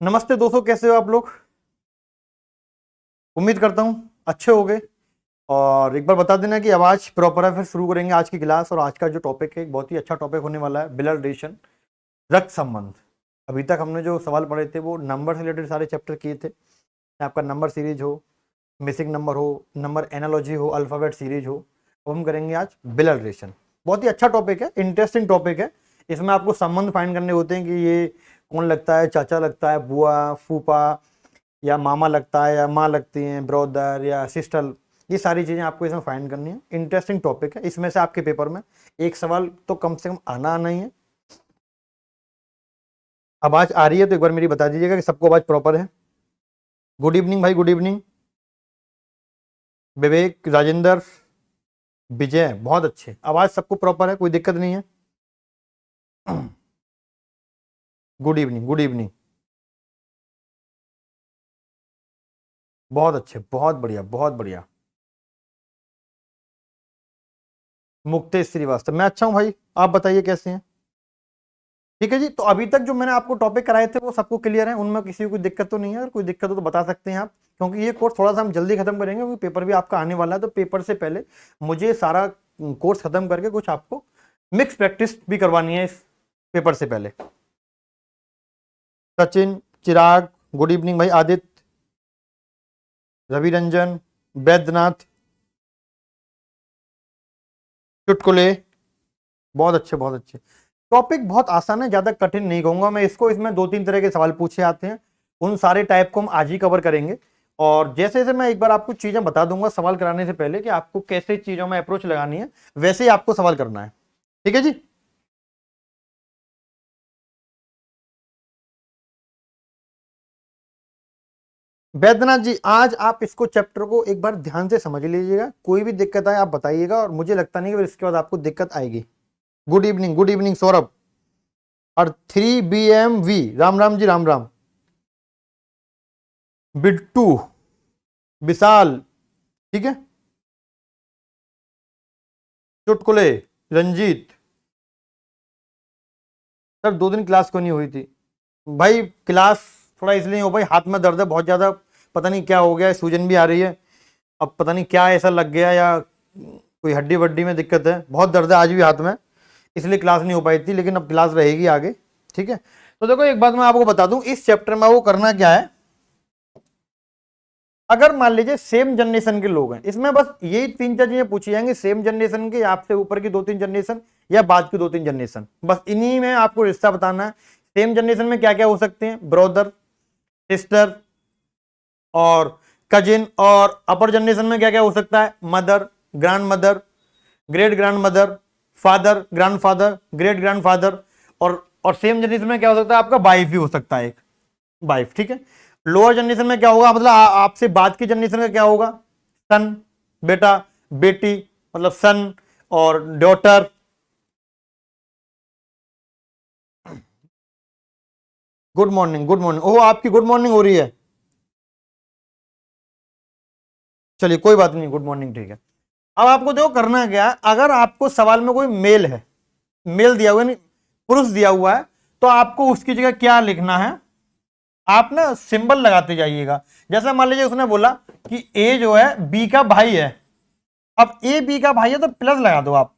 नमस्ते दोस्तों, कैसे हो आप लोग। उम्मीद करता हूँ अच्छे हो गए। और एक बार बता देना कि आवाज़ प्रॉपर है, फिर शुरू करेंगे आज की क्लास। और आज का जो टॉपिक है एक बहुत ही अच्छा टॉपिक होने वाला है, ब्लड रिलेशन, रक्त संबंध। अभी तक हमने जो सवाल पढ़े थे वो नंबर से रिलेटेड सारे चैप्टर किए थे। आपका नंबर सीरीज हो, मिसिंग नंबर हो, नंबर एनालॉजी हो, अल्फ़ाबेट सीरीज हो। अब हम करेंगे आज ब्लड रिलेशन। बहुत ही अच्छा टॉपिक है, इंटरेस्टिंग टॉपिक है। इसमें आपको संबंध फाइंड करने होते हैं कि ये कौन लगता है, चाचा लगता है, बुआ, फूफा, या मामा लगता है, या माँ लगती हैं, ब्रदर या सिस्टर। ये सारी चीज़ें आपको इसमें फाइंड करनी है। इंटरेस्टिंग टॉपिक है। इसमें से आपके पेपर में एक सवाल तो कम से कम आना ही है। आवाज़ आ रही है तो एक बार मेरी बता दीजिएगा कि सबको आवाज़ प्रॉपर है। गुड इवनिंग भाई, गुड इवनिंग। विवेक, राजेंद्र, विजय, बहुत अच्छे। आवाज़ सबको प्रॉपर है, कोई दिक्कत नहीं है। Good evening, good evening. बहुत अच्छे, बहुत बढ़िया, बहुत बढ़िया। मुक्तेश श्रीवास्तव, मैं अच्छा हूँ भाई, आप बताइए कैसे हैं। ठीक है जी। तो अभी तक जो मैंने आपको टॉपिक कराए थे वो सबको क्लियर है, उनमें किसी को कोई दिक्कत तो नहीं है। अगर कोई दिक्कत हो तो बता सकते हैं आप, क्योंकि ये कोर्स थोड़ा सा हम जल्दी खत्म करेंगे क्योंकि पेपर भी आपका आने वाला है। तो पेपर से पहले मुझे सारा कोर्स खत्म करके कुछ आपको मिक्स प्रैक्टिस भी करवानी है इस पेपर से पहले। सचिन, चिराग, गुड इवनिंग भाई। आदित्य, रवि रंजन, वैद्यनाथ, चुटकुले, बहुत अच्छे, बहुत अच्छे। टॉपिक बहुत आसान है, ज्यादा कठिन नहीं कहूंगा मैं इसको। इसमें 2-3 तरह के सवाल पूछे आते हैं, उन सारे टाइप को हम आज ही कवर करेंगे। और जैसे जैसे मैं एक बार आपको चीजें बता दूंगा सवाल कराने से पहले कि आपको कैसे चीजों में अप्रोच लगानी है, वैसे ही आपको सवाल करना है। ठीक है जी। वैद्यनाथ जी, आज आप इसको चैप्टर को एक बार ध्यान से समझ लीजिएगा। कोई भी दिक्कत आए आप बताइएगा, और मुझे लगता नहीं कि फिर इसके बाद आपको दिक्कत आएगी। Good evening, good evening Saurabh. और 3BMV, राम राम जी, राम राम। बिट्टू, विशाल, ठीक है। चुटकुले, रंजीत। सर 2 दिन क्लास क्यों नहीं हुई थी भाई? क्लास थोड़ा इसलिए नहीं हो भाई, हाथ में दर्द है बहुत ज़्यादा। पता नहीं क्या हो गया है, सूजन भी आ रही है। अब पता नहीं क्या ऐसा लग गया, या कोई हड्डी वड्डी में दिक्कत है। बहुत दर्द है आज भी हाथ में, इसलिए क्लास नहीं हो पाई थी। लेकिन अब क्लास रहेगी आगे, ठीक है। तो देखो एक बात मैं आपको बता दूं, इस चैप्टर में वो करना क्या है। अगर मान लीजिए सेम जनरेशन के लोग हैं, इसमें बस यही 3-4 चीजें पूछी जाएंगी। सेम जनरेशन के, आपसे ऊपर की 2-3 जनरेशन, या बाद की 2-3 जनरेशन, बस इन्हीं में आपको रिश्ता बताना है। सेम जनरेशन में क्या क्या हो सकते हैं, ब्रदर, सिस्टर और कजिन। और अपर जनरेशन में क्या क्या हो सकता है, mother, grand mother, great grand mother, father, grand father, great grand father. और सेम जनरेशन में क्या हो सकता है आपका, वाइफ भी हो सकता है, एक वाइफ, ठीक है। लोअर जनरेशन में क्या होगा, मतलब आपसे बाद की जनरेशन का क्या होगा, सन, बेटा, बेटी, मतलब सन और daughter. Good morning, good morning. Oh, आपकी गुड मॉर्निंग हो रही है। चलिए कोई बात नहीं, गुड मॉर्निंग, ठीक है। अब आपको देखो करना क्या है। अगर आपको सवाल में कोई मेल है, मेल दिया हुआ है, पुरुष दिया हुआ है, तो आपको उसकी जगह क्या लिखना है, आप ना सिंबल लगाते जाइएगा। जैसे मान लीजिए उसने बोला कि ए जो है बी का भाई है। अब ए बी का भाई है तो प्लस लगा दो आप।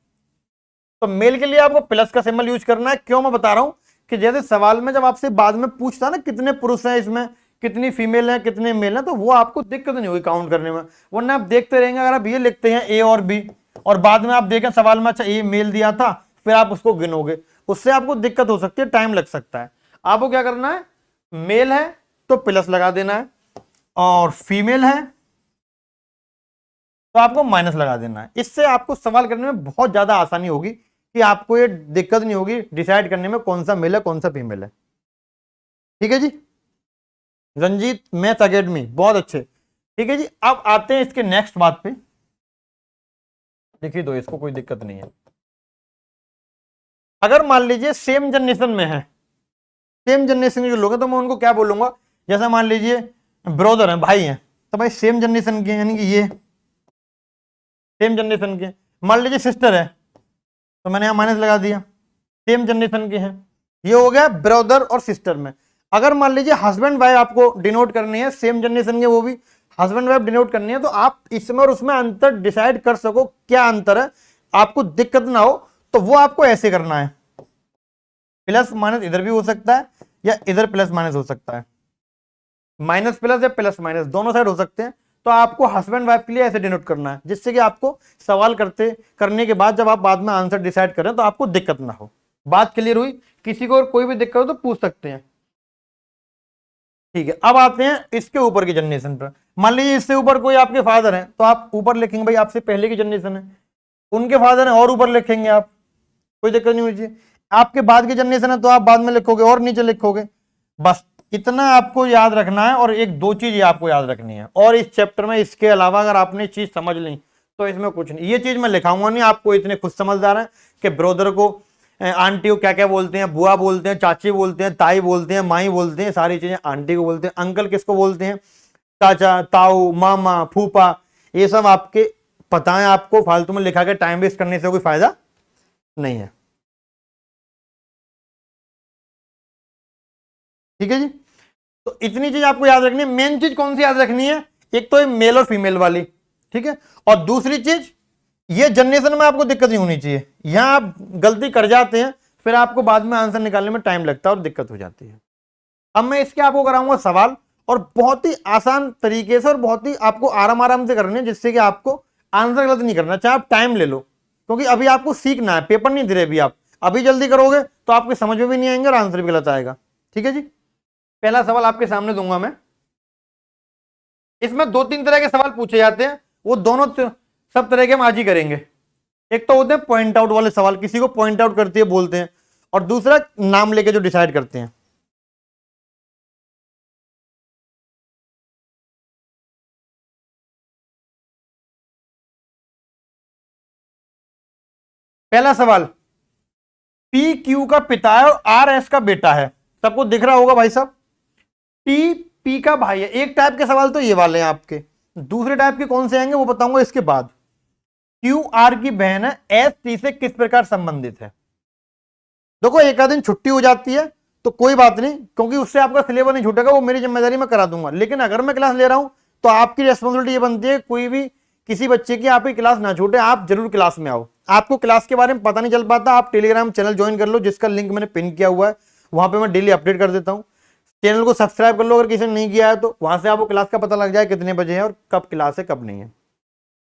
तो मेल के लिए आपको प्लस का सिंबल यूज करना है। क्यों मैं बता रहा हूं कि जैसे सवाल में जब आपसे बाद में पूछता है ना कितने पुरुष हैं इसमें, कितनी फीमेल है, कितने मेल हैं, तो वो आपको दिक्कत नहीं होगी काउंट करने में। वरना आप देखते रहेंगे, अगर आप ये लिखते हैं ए और बी, और बाद में आप देखें सवाल में अच्छा ए मेल दिया था, फिर आप उसको गिनोगे, उससे आपको दिक्कत हो सकती है, टाइम लग सकता है। आपको क्या करना है, मेल है तो प्लस लगा देना है, और फीमेल है तो आपको माइनस लगा देना है। इससे आपको सवाल करने में बहुत ज्यादा आसानी होगी, कि आपको ये दिक्कत नहीं होगी डिसाइड करने में कौन सा मेल है कौन सा फीमेल है। ठीक है जी। रंजीत, मैथ अकेडमी, बहुत अच्छे। ठीक है जी। अब आते हैं इसके नेक्स्ट बात पे। देखिए दो, इसको कोई दिक्कत नहीं है। अगर मान लीजिए सेम जनरेशन में है, सेम जनरेशन के जो लोग हैं, तो मैं उनको क्या बोलूंगा, जैसे मान लीजिए ब्रदर है, भाई हैं, तो भाई सेम जनरेशन के, यानी कि ये सेम जनरेशन के। मान लीजिए सिस्टर है, तो मैंने यहां माइनस लगा दिया, सेम जनरेशन के हैं। ये हो गया ब्रदर और सिस्टर में। अगर मान लीजिए हस्बैंड वाइफ आपको डिनोट करनी है, सेम जनरेशन के वो भी हस्बैंड वाइफ डिनोट करनी है, तो आप इसमें और उसमें अंतर डिसाइड कर सको क्या अंतर है, आपको दिक्कत ना हो, तो वो आपको ऐसे करना है। प्लस माइनस इधर भी हो सकता है या इधर प्लस माइनस हो सकता है, माइनस प्लस या प्लस माइनस दोनों साइड हो सकते हैं। तो आपको हस्बैंड वाइफ के लिए ऐसे डिनोट करना है, जिससे कि आपको सवाल करने के बाद जब आप बाद में आंसर डिसाइड करें तो आपको दिक्कत ना हो। बात क्लियर हुई? किसी को और कोई भी दिक्कत हो तो पूछ सकते हैं। ठीक है, अब आते हैं इसके ऊपर की जनरेशन पर। मान लीजिए इससे ऊपर कोई आपके फादर हैं, तो आप ऊपर लिखेंगे भाई आपसे पहले की जनरेशन है, उनके फादर हैं और ऊपर लिखेंगे आप, कोई दिक्कत नहीं होनी चाहिए। आपके बाद की जनरेशन है तो आप बाद में लिखोगे और नीचे लिखोगे। बस इतना आपको याद रखना है, और एक दो चीज आपको याद रखनी है, और इस चैप्टर में इसके अलावा अगर आपने चीज समझ ली तो इसमें कुछ नहीं। ये चीज मैं लिखाऊंगा नहीं, आपको इतने खुद समझदार हैं कि ब्रदर को आंटी को क्या क्या बोलते हैं, बुआ बोलते हैं, चाची बोलते हैं, ताई बोलते हैं, माई बोलते हैं, सारी चीजें आंटी को बोलते हैं। अंकल किसको बोलते हैं? चाचा, ताऊ, मामा, फूफा, ये सब आपके पता है। आपको फालतू में लिखा के टाइम वेस्ट करने से कोई फायदा नहीं है। ठीक है जी, तो इतनी चीज आपको याद रखनी है। मेन चीज कौन सी याद रखनी है? एक तो मेल और फीमेल वाली, ठीक है, और दूसरी चीज ये जनरेशन में आपको दिक्कत नहीं होनी चाहिए। यहां आप गलती कर जाते हैं, फिर आपको बाद में आंसर निकालने में टाइम लगता है और दिक्कत हो जाती है। अब मैं इसके आपको कराऊंगा सवाल, और बहुत ही आसान तरीके से और बहुत ही आपको आराम आराम से करने, जिससे कि आपको आंसर गलत नहीं करना। चाहे आप टाइम ले लो, क्योंकि अभी आपको सीखना है, पेपर नहीं दे रहे अभी। आप अभी जल्दी करोगे तो आपके समझ में भी नहीं आएंगे और आंसर भी गलत आएगा। ठीक है जी, पहला सवाल आपके सामने दूंगा मैं। इसमें दो तीन तरह के सवाल पूछे जाते हैं, वो दोनों सब तरह के हम आज ही करेंगे। एक तो होते हैं पॉइंट आउट वाले सवाल, किसी को पॉइंट आउट करते हैं बोलते हैं, और दूसरा नाम लेके जो डिसाइड करते हैं। पहला सवाल, पी क्यू का पिता है और आर एस का बेटा है। सबको दिख रहा होगा भाई साहब, टी पी का भाई है। एक टाइप के सवाल तो ये वाले हैं आपके, दूसरे टाइप के कौन से आएंगे वो बताऊंगा इसके बाद। क्यू आर की बहन है, एस टी से किस प्रकार संबंधित है। देखो एक आध दिन छुट्टी हो जाती है तो कोई बात नहीं, क्योंकि उससे आपका सिलेबस नहीं छूटेगा, वो मेरी जिम्मेदारी में करा दूंगा। लेकिन अगर मैं क्लास ले रहा हूं तो आपकी रेस्पॉन्सिबिलिटी ये बनती है, कोई भी किसी बच्चे की आपकी क्लास ना छूटे, आप जरूर क्लास में आओ। आपको क्लास के बारे में पता नहीं चल पाता, आप टेलीग्राम चैनल ज्वाइन कर लो, जिसका लिंक मैंने पिन किया हुआ है, वहां पे मैं डेली अपडेट कर देता हूँ। चैनल को सब्सक्राइब कर लो अगर किसी ने नहीं किया है, तो वहां से आपको क्लास का पता लग जाए कितने बजे है और कब क्लास है कब नहीं है।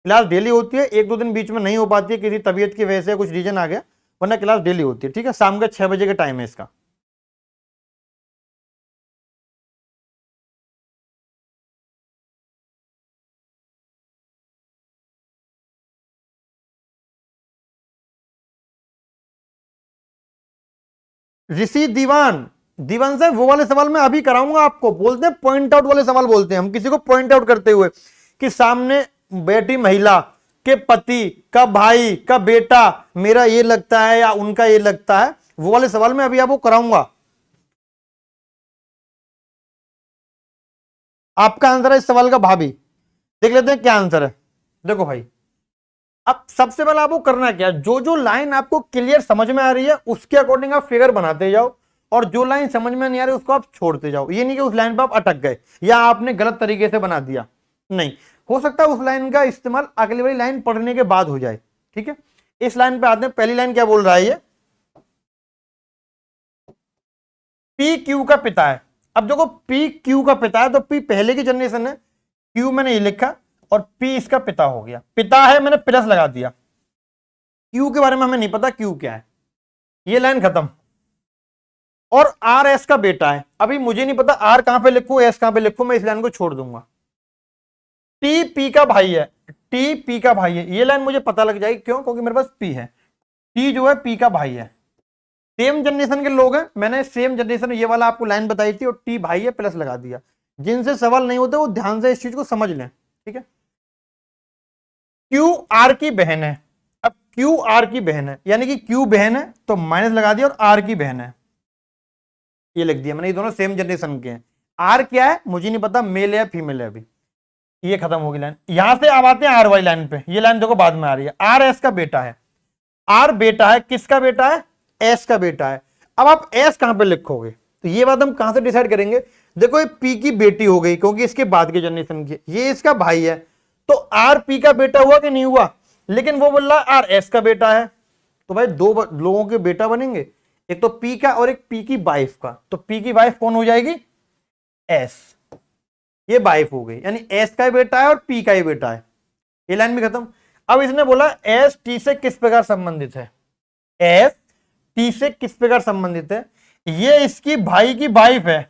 क्लास डेली होती है, एक दो दिन बीच में नहीं हो पाती है, किसी तबीयत की वजह से कुछ रीजन आ गया, वरना क्लास डेली होती है। ठीक है, शाम का 6 बजे का टाइम है इसका। ऋषि दीवान, दीवान साहब वो वाले सवाल मैं अभी कराऊंगा आपको। बोलते हैं पॉइंट आउट वाले सवाल, बोलते हैं हम किसी को पॉइंट आउट करते हुए कि सामने बैठी महिला के पति का भाई का बेटा मेरा ये लगता है या उनका ये लगता है, वो वाले सवाल मैं अभी आपको कराऊंगा। आपका आंसर है इस सवाल का भाभी। देख लेते हैं क्या आंसर है। देखो भाई, अब सबसे पहले आपको करना क्या, जो जो लाइन आपको क्लियर समझ में आ रही है उसके अकॉर्डिंग आप फिगर बनाते जाओ, और जो लाइन समझ में नहीं आ रही उसको आप छोड़ते जाओ। ये नहीं कि उस लाइन पर आप अटक गए या आपने गलत तरीके से बना दिया, नहीं। हो सकता है उस लाइन का इस्तेमाल अगली वाली लाइन पढ़ने के बाद हो जाए। ठीक है, इस लाइन पे आते हैं। पहली लाइन क्या बोल रहा है ये, पी क्यू का पिता है। अब देखो पी क्यू का पिता है तो पी पहले की जनरेशन है, क्यू मैंने ये लिखा और पी इसका पिता हो गया। पिता है मैंने प्लस लगा दिया, क्यू के बारे में हमें नहीं पता क्यू क्या है, ये लाइन खत्म। और आर एस का बेटा है, अभी मुझे नहीं पता आर कहां पे लिखूं एस कहां पे लिखूं, मैं इस लाइन को छोड़ दूंगा। टी पी का भाई है, टी पी का भाई है, ये लाइन मुझे पता लग जाएगी, क्यों? क्योंकि मेरे पास पी है, टी जो है पी का भाई है। सेम जनरेशन के लोग हैं, मैंने सेम जनरेशन ये वाला आपको लाइन बताई थी, और टी भाई है प्लस लगा दिया। जिनसे सवाल नहीं होते वो ध्यान से इस चीज को समझ लें। ठीक है, क्यू आर की बहन है। अब क्यू आर की बहन है, यानी कि क्यू बहन है तो माइनस लगा दिया, और आर की बहन है ये लिख दिया मैंने। ये दोनों सेम जनरेशन के हैं। आर क्या है मुझे नहीं पता, मेल है फीमेल है, अभी ये खत्म होगी लाइन। यहां से अब आते हैं आर वाली लाइन पे, ये लाइन देखो बाद में आ रही है। आर एस का बेटा है, आर बेटा है, किसका बेटा है? एस का बेटा है। अब आप एस कहां पे लिखोगे, तो ये बात हम कहां से डिसाइड करेंगे? देखो ये पी की बेटी हो गई क्योंकि इसके बाद के जनरेशन की, ये इसका भाई है, तो आर पी का बेटा हुआ कि नहीं हुआ? लेकिन वो बोल रहा आर एस का बेटा है, तो भाई दो लोगों के बेटा बनेंगे, एक तो पी का और एक पी की वाइफ का। तो पी की वाइफ कौन हो जाएगी? एस, ये वाइफ हो गई, यानी एस का ही बेटा है और पी का ही बेटा है। ये लाइन भी खत्म। अब इसने बोला एस टी से किस प्रकार संबंधित है? एस टी से किस प्रकार संबंधित है? ये इसकी भाई की वाइफ है,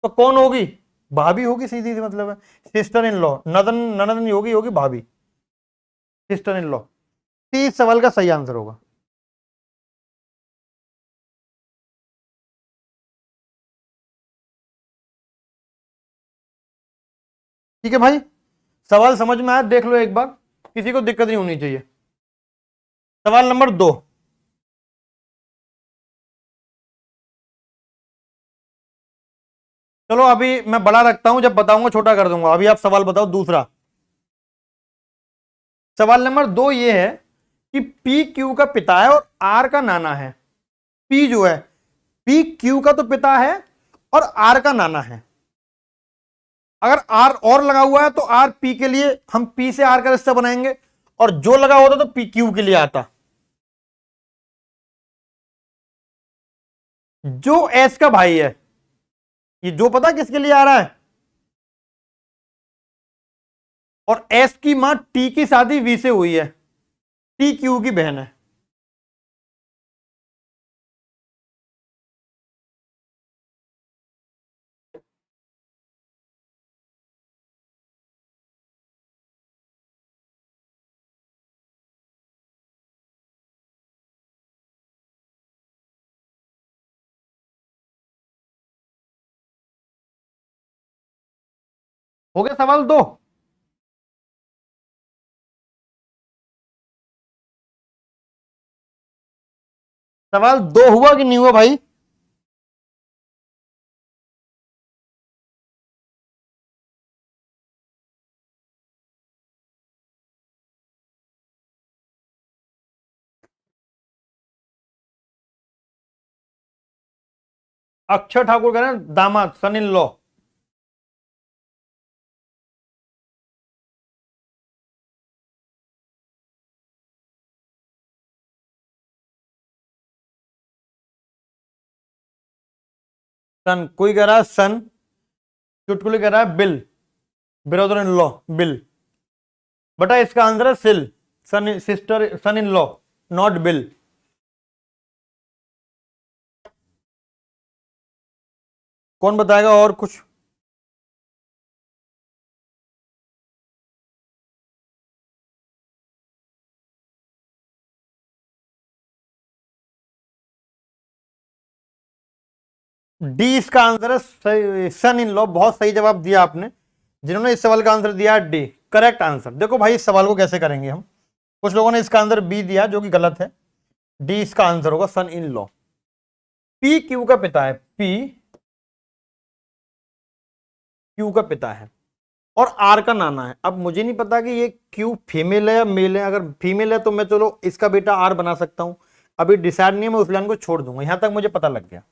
तो कौन होगी? भाभी होगी, सीधी सी मतलब है, सिस्टर इन लॉ। ननद ननद नहीं होगी, होगी भाभी, सिस्टर इन लॉ। इस सवाल का सही आंसर होगा। ठीक है भाई, सवाल समझ में आया? देख लो एक बार, किसी को दिक्कत नहीं होनी चाहिए। सवाल नंबर 2, चलो अभी मैं बड़ा रखता हूं, जब बताऊंगा छोटा कर दूंगा। अभी आप सवाल बताओ दूसरा। सवाल नंबर 2 ये है कि पी क्यू का पिता है और आर का नाना है। पी जो है, पी क्यू का तो पिता है और आर का नाना है। अगर आर और लगा हुआ है तो आर पी के लिए हम पी से आर का रिश्ता बनाएंगे, और जो लगा होता तो पी क्यू के लिए आता। जो एस का भाई है, ये जो पता किसके लिए आ रहा है? और एस की मां टी की शादी वी से हुई है, टी क्यू की बहन है। हो गया सवाल 2। सवाल 2 हुआ कि नहीं हुआ भाई? अक्षय ठाकुर कह रहे हैं दामाद, सन इन लॉ। सन, कोई कह रहा है सन, चुटकुले कह रहा है BIL, brother in law BIL. बटा इसका आंसर है SIL, son sister son in law, not BIL. कौन बताएगा और कुछ? डी इसका आंसर है, सन इन लॉ। बहुत सही जवाब दिया आपने, जिन्होंने इस सवाल का आंसर दिया डी, करेक्ट आंसर। देखो भाई इस सवाल को कैसे करेंगे हम, कुछ लोगों ने इसका आंसर बी दिया जो कि गलत है। डी इसका आंसर होगा, सन इन लॉ। पी क्यू का पिता है, पी क्यू का पिता है और आर का नाना है। अब मुझे नहीं पता कि ये क्यू फीमेल है या मेल है। अगर फीमेल है तो मैं चलो इसका बेटा आर बना सकता हूं, अभी डिसाइड नहीं है, मैं उस लाइन को छोड़ दूंगा। यहां तक मुझे पता लग गया।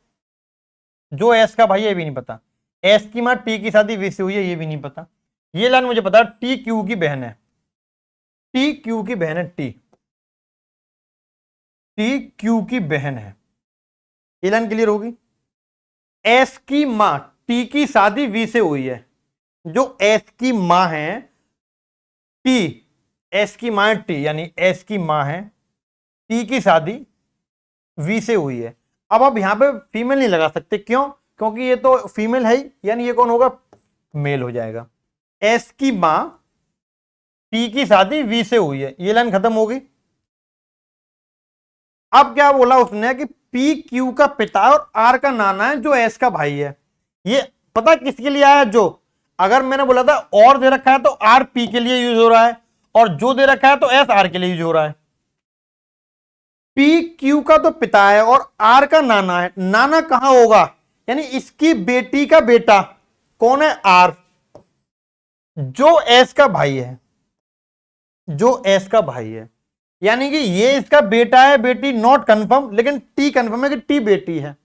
जो एस का भाई है ये भी नहीं पता, एस की मां टी की शादी वी से हुई है ये भी नहीं पता। ये लाइन मुझे पता, टी क्यू की बहन है, टी क्यू की बहन है, टी टी क्यू की बहन है। ये लाइन क्लियर होगी। एस की मां टी की शादी वी से हुई है। जो एस की मां है टी, एस की मां टी, यानी एस की मां है, टी की शादी वी से हुई है। अब आप यहां पे फीमेल नहीं लगा सकते, क्यों? क्योंकि ये तो फीमेल है ही, यानी ये कौन होगा? मेल हो जाएगा। एस की मां टी की शादी वी से हुई है, ये लाइन खत्म होगी। अब क्या बोला उसने कि पी क्यू का पिता और आर का नाना है, जो एस का भाई है। ये पता किसके लिए आया? जो, अगर मैंने बोला था और दे रखा है तो आर पी के लिए यूज हो रहा है, और जो दे रखा है तो एस आर के लिए यूज हो रहा है। पी क्यू का तो पिता है और आर का नाना है। नाना कहां होगा? यानी इसकी बेटी का बेटा कौन है? आर, जो एस का भाई है, जो एस का भाई है। यानी कि ये इसका बेटा है, बेटी नॉट कंफर्म, लेकिन टी कंफर्म है कि टी बेटी है।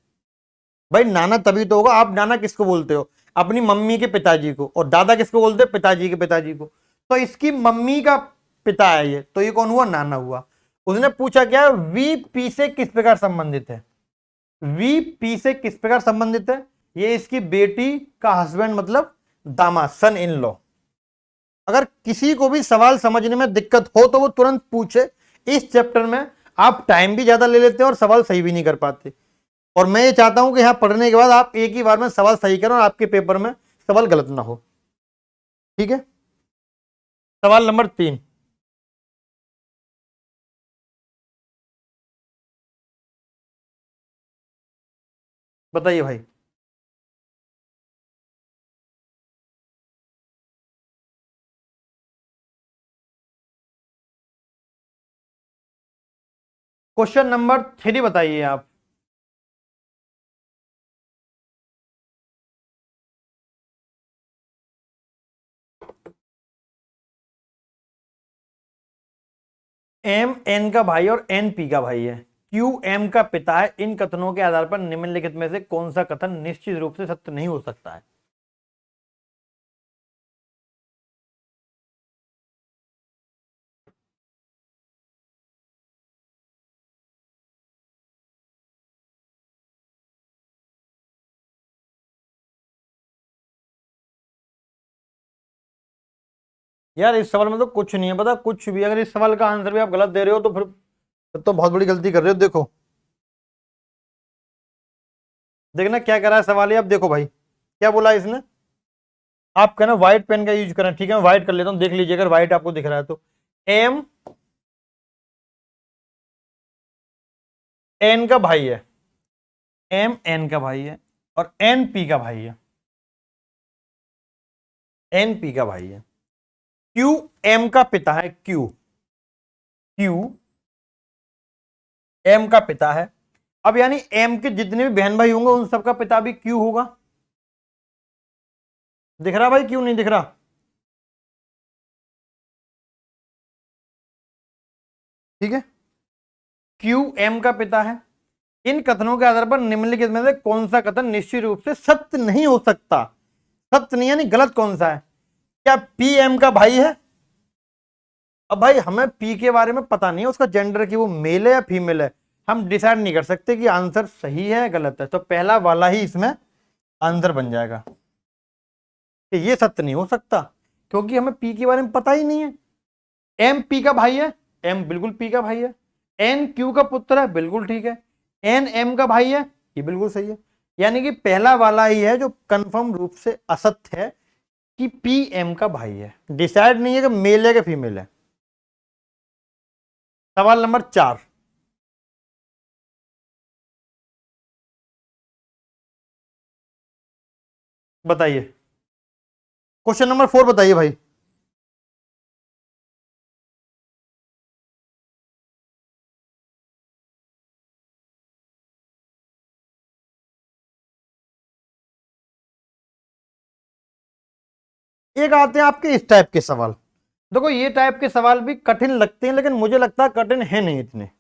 भाई नाना तभी तो होगा, आप नाना किसको बोलते हो? अपनी मम्मी के पिताजी को। और दादा किसको बोलते हैं? पिताजी के पिताजी को। तो इसकी मम्मी का पिता है ये, तो ये कौन हुआ? नाना हुआ। उसने पूछा क्या, वी पी से किस प्रकार संबंधित है? वी पी से किस प्रकार संबंधित है? ये इसकी बेटी का हस्बैंड, मतलब दामाद, सन इन लॉ। अगर किसी को भी सवाल समझने में दिक्कत हो तो वो तुरंत पूछे। इस चैप्टर में आप टाइम भी ज्यादा ले लेते हैं और सवाल सही भी नहीं कर पाते। और मैं ये चाहता हूं कि यहां पढ़ने के बाद आप एक ही बार में सवाल सही करें और आपके पेपर में सवाल गलत ना हो। ठीक है, सवाल नंबर 3। बताइए भाई। क्वेश्चन नंबर 3 बताइए आप। एम एन का भाई और एन पी का भाई है, क्यू एम का पिता है। इन कथनों के आधार पर निम्नलिखित में से कौन सा कथन निश्चित रूप से सत्य नहीं हो सकता है? यार इस सवाल में तो कुछ नहीं है पता, कुछ भी। अगर इस सवाल का आंसर भी आप गलत दे रहे हो तो फिर तो बहुत बड़ी गलती कर रहे हो। देखो, देखना क्या करा है सवाल ये। अब देखो भाई, क्या बोला इसने, आप कहना व्हाइट पेन का यूज करना। ठीक है, मैं व्हाइट कर लेता हूं, देख लीजिए अगर व्हाइट आपको दिख रहा है तो। एम एन का भाई है, एम एन का भाई है और एन पी का भाई है, एन पी का भाई है। क्यू एम का पिता है, क्यू क्यू एम का पिता है। अब यानी एम के जितने भी बहन भाई होंगे उन सबका पिता भी क्यू होगा। दिख रहा भाई, क्यों नहीं दिख रहा? ठीक है, क्यू एम का पिता है। इन कथनों के आधार पर निम्नलिखित में से कौन सा कथन निश्चित रूप से सत्य नहीं हो सकता? सत्य नहीं यानी गलत कौन सा है? क्या पी एम का भाई है? अब भाई हमें पी के बारे में पता नहीं है उसका जेंडर, कि वो मेल है या फीमेल है। हम डिसाइड नहीं कर सकते कि आंसर सही है या गलत है, तो पहला वाला ही इसमें आंसर बन जाएगा कि ये सत्य नहीं हो सकता, क्योंकि हमें पी के बारे में पता ही नहीं है। एम पी का भाई है, एम बिल्कुल पी का भाई है। एन क्यू का पुत्र है, बिल्कुल ठीक है। एन एम का भाई है, ये बिल्कुल सही है। यानी कि पहला वाला ही है जो कंफर्म रूप से असत्य है, कि पी एम का भाई है। डिसाइड नहीं है कि मेल है कि फीमेल है। सवाल नंबर 4 बताइए। क्वेश्चन नंबर 4 बताइए भाई। एक आते हैं आपके इस टाइप के सवाल। देखो ये टाइप के सवाल भी कठिन लगते हैं, लेकिन मुझे लगता है कठिन है नहीं इतने।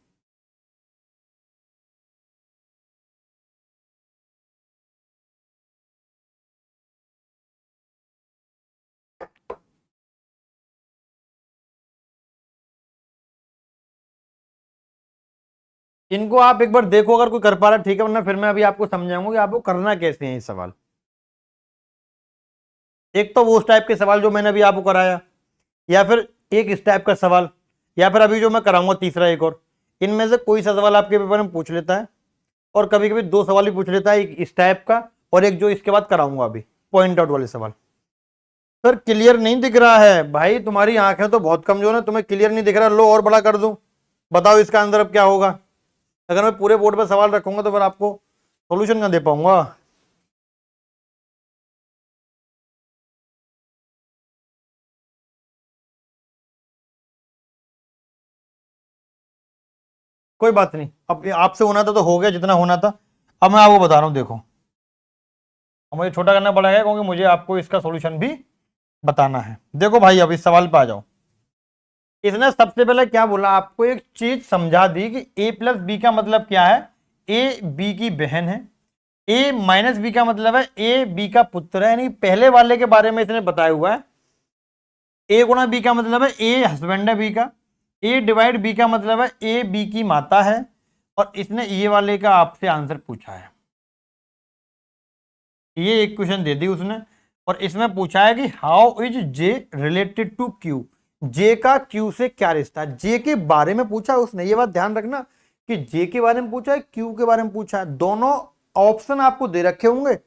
इनको आप एक बार देखो, अगर कोई कर पा रहा है ठीक है, वरना फिर मैं अभी आपको समझाऊंगा कि आपको करना कैसे है ये सवाल। एक तो वो उस टाइप के सवाल जो मैंने अभी आपको कराया, या फिर एक इस टाइप का सवाल, या फिर अभी जो मैं कराऊंगा तीसरा एक और। इनमें से कोई सा सवाल आपके पेपर में पूछ लेता है, और कभी कभी 2 सवाल ही पूछ लेता है, एक इस टाइप का और एक जो इसके बाद कराऊंगा अभी, पॉइंट आउट वाले सवाल। सर क्लियर नहीं दिख रहा है भाई, तुम्हारी आंखें तो बहुत कमजोर है, तुम्हें क्लियर नहीं दिख रहा। लो और बड़ा कर दूं, बताओ इसका आंसर अब क्या होगा? अगर मैं पूरे बोर्ड पर सवाल रखूंगा तो फिर आपको सोल्यूशन कहाँ दे पाऊंगा? कोई बात नहीं, अब आपसे होना था तो हो गया जितना होना था। अब मैं आपको बता रहा हूं, देखो अब मुझे छोटा करना पड़ेगा क्योंकि मुझे आपको इसका सोल्यूशन भी बताना है। देखो भाई अब इस सवाल पे आ जाओ। इसने सबसे पहले क्या बोला, आपको एक चीज समझा दी कि ए प्लस बी का मतलब क्या है। ए बी की बहन है, ए माइनस बी का मतलब है ए बी का पुत्र है, यानी पहले वाले के बारे में इसने बताया हुआ है। ए गुणा बी का मतलब है ए हस्बैंड है बी का, ए डिवाइड बी का मतलब है ए बी की माता है, और इसने ये वाले का आपसे आंसर पूछा है। ये एक क्वेश्चन दे दी उसने, और इसमें पूछा है कि how is J related to Q, J का क्यू से क्या रिश्ता है। जे के बारे में पूछा है उसने, ये बात ध्यान रखना कि जे के बारे में पूछा है, क्यू के बारे में पूछा है। दोनों ऑप्शन आपको दे रखे होंगे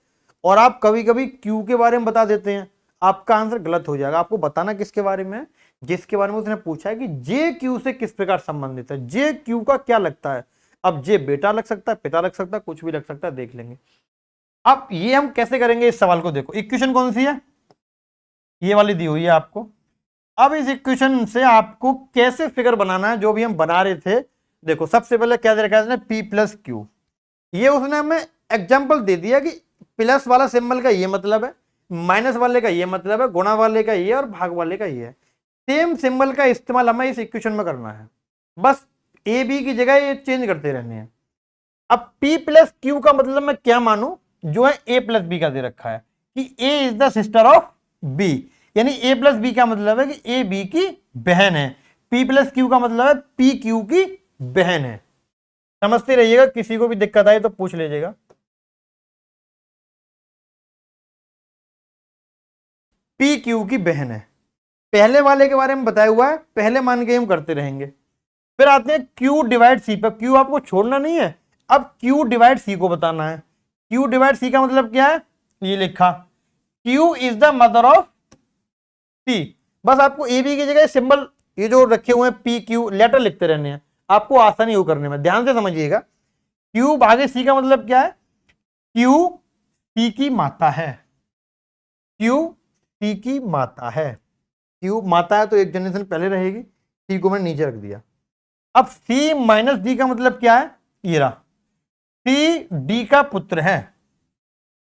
और आप कभी कभी क्यू के बारे में बता देते हैं, आपका आंसर गलत हो जाएगा। आपको बताना किसके बारे में है, जिसके बारे में उसने पूछा है कि जे क्यू से किस प्रकार संबंधित है, जे क्यू का क्या लगता है। अब जे बेटा लग सकता है, पिता लग सकता है, कुछ भी लग सकता है, देख लेंगे। अब ये हम कैसे करेंगे इस सवाल को, देखो इक्वेशन कौन सी है, ये वाली दी हुई है आपको। अब इस इक्वेशन से आपको कैसे फिगर बनाना है, जो भी हम बना रहे थे। देखो सबसे पहले क्या दे रखा है पी प्लस क्यू, ये उसने हमें एग्जाम्पल दे दिया कि प्लस वाला सिंबल का ये मतलब है, माइनस वाले का ये मतलब है, गुणा वाले का ये और भाग वाले का ये है। सेम सिंबल का इस्तेमाल हमें इस इक्वेशन में करना है, बस ए बी की जगह ये चेंज करते रहने हैं। अब P प्लस क्यू का मतलब मैं क्या मानू, जो है A प्लस बी का दे रखा है कि A is the sister of B, यानी A प्लस बी का मतलब है कि A B की बहन है। P प्लस क्यू का मतलब है P Q की बहन है। समझते रहिएगा, किसी को भी दिक्कत आए तो पूछ लीजिएगा। P Q की बहन है, पहले वाले के बारे में बताया हुआ है, पहले मान के हम करते रहेंगे। फिर आते हैं Q डिवाइड C पर, Q आपको छोड़ना नहीं है, अब Q डिवाइड C को बताना है। Q डिवाइड C का मतलब क्या है, ये लिखा Q is the mother of C। बस आपको ए बी की जगह सिंबल ये जो रखे हुए हैं पी क्यू लेटर लिखते रहने हैं, आपको आसानी हो करने में, ध्यान से समझिएगा। Q भागे C का मतलब क्या है, Q C की माता है, Q C की माता है। Q माता है तो एक जनरेशन पहले रहेगी, C को मैंने नीचे रख दिया। अब C माइनस डी का मतलब क्या है, ये रहा C D का पुत्र है,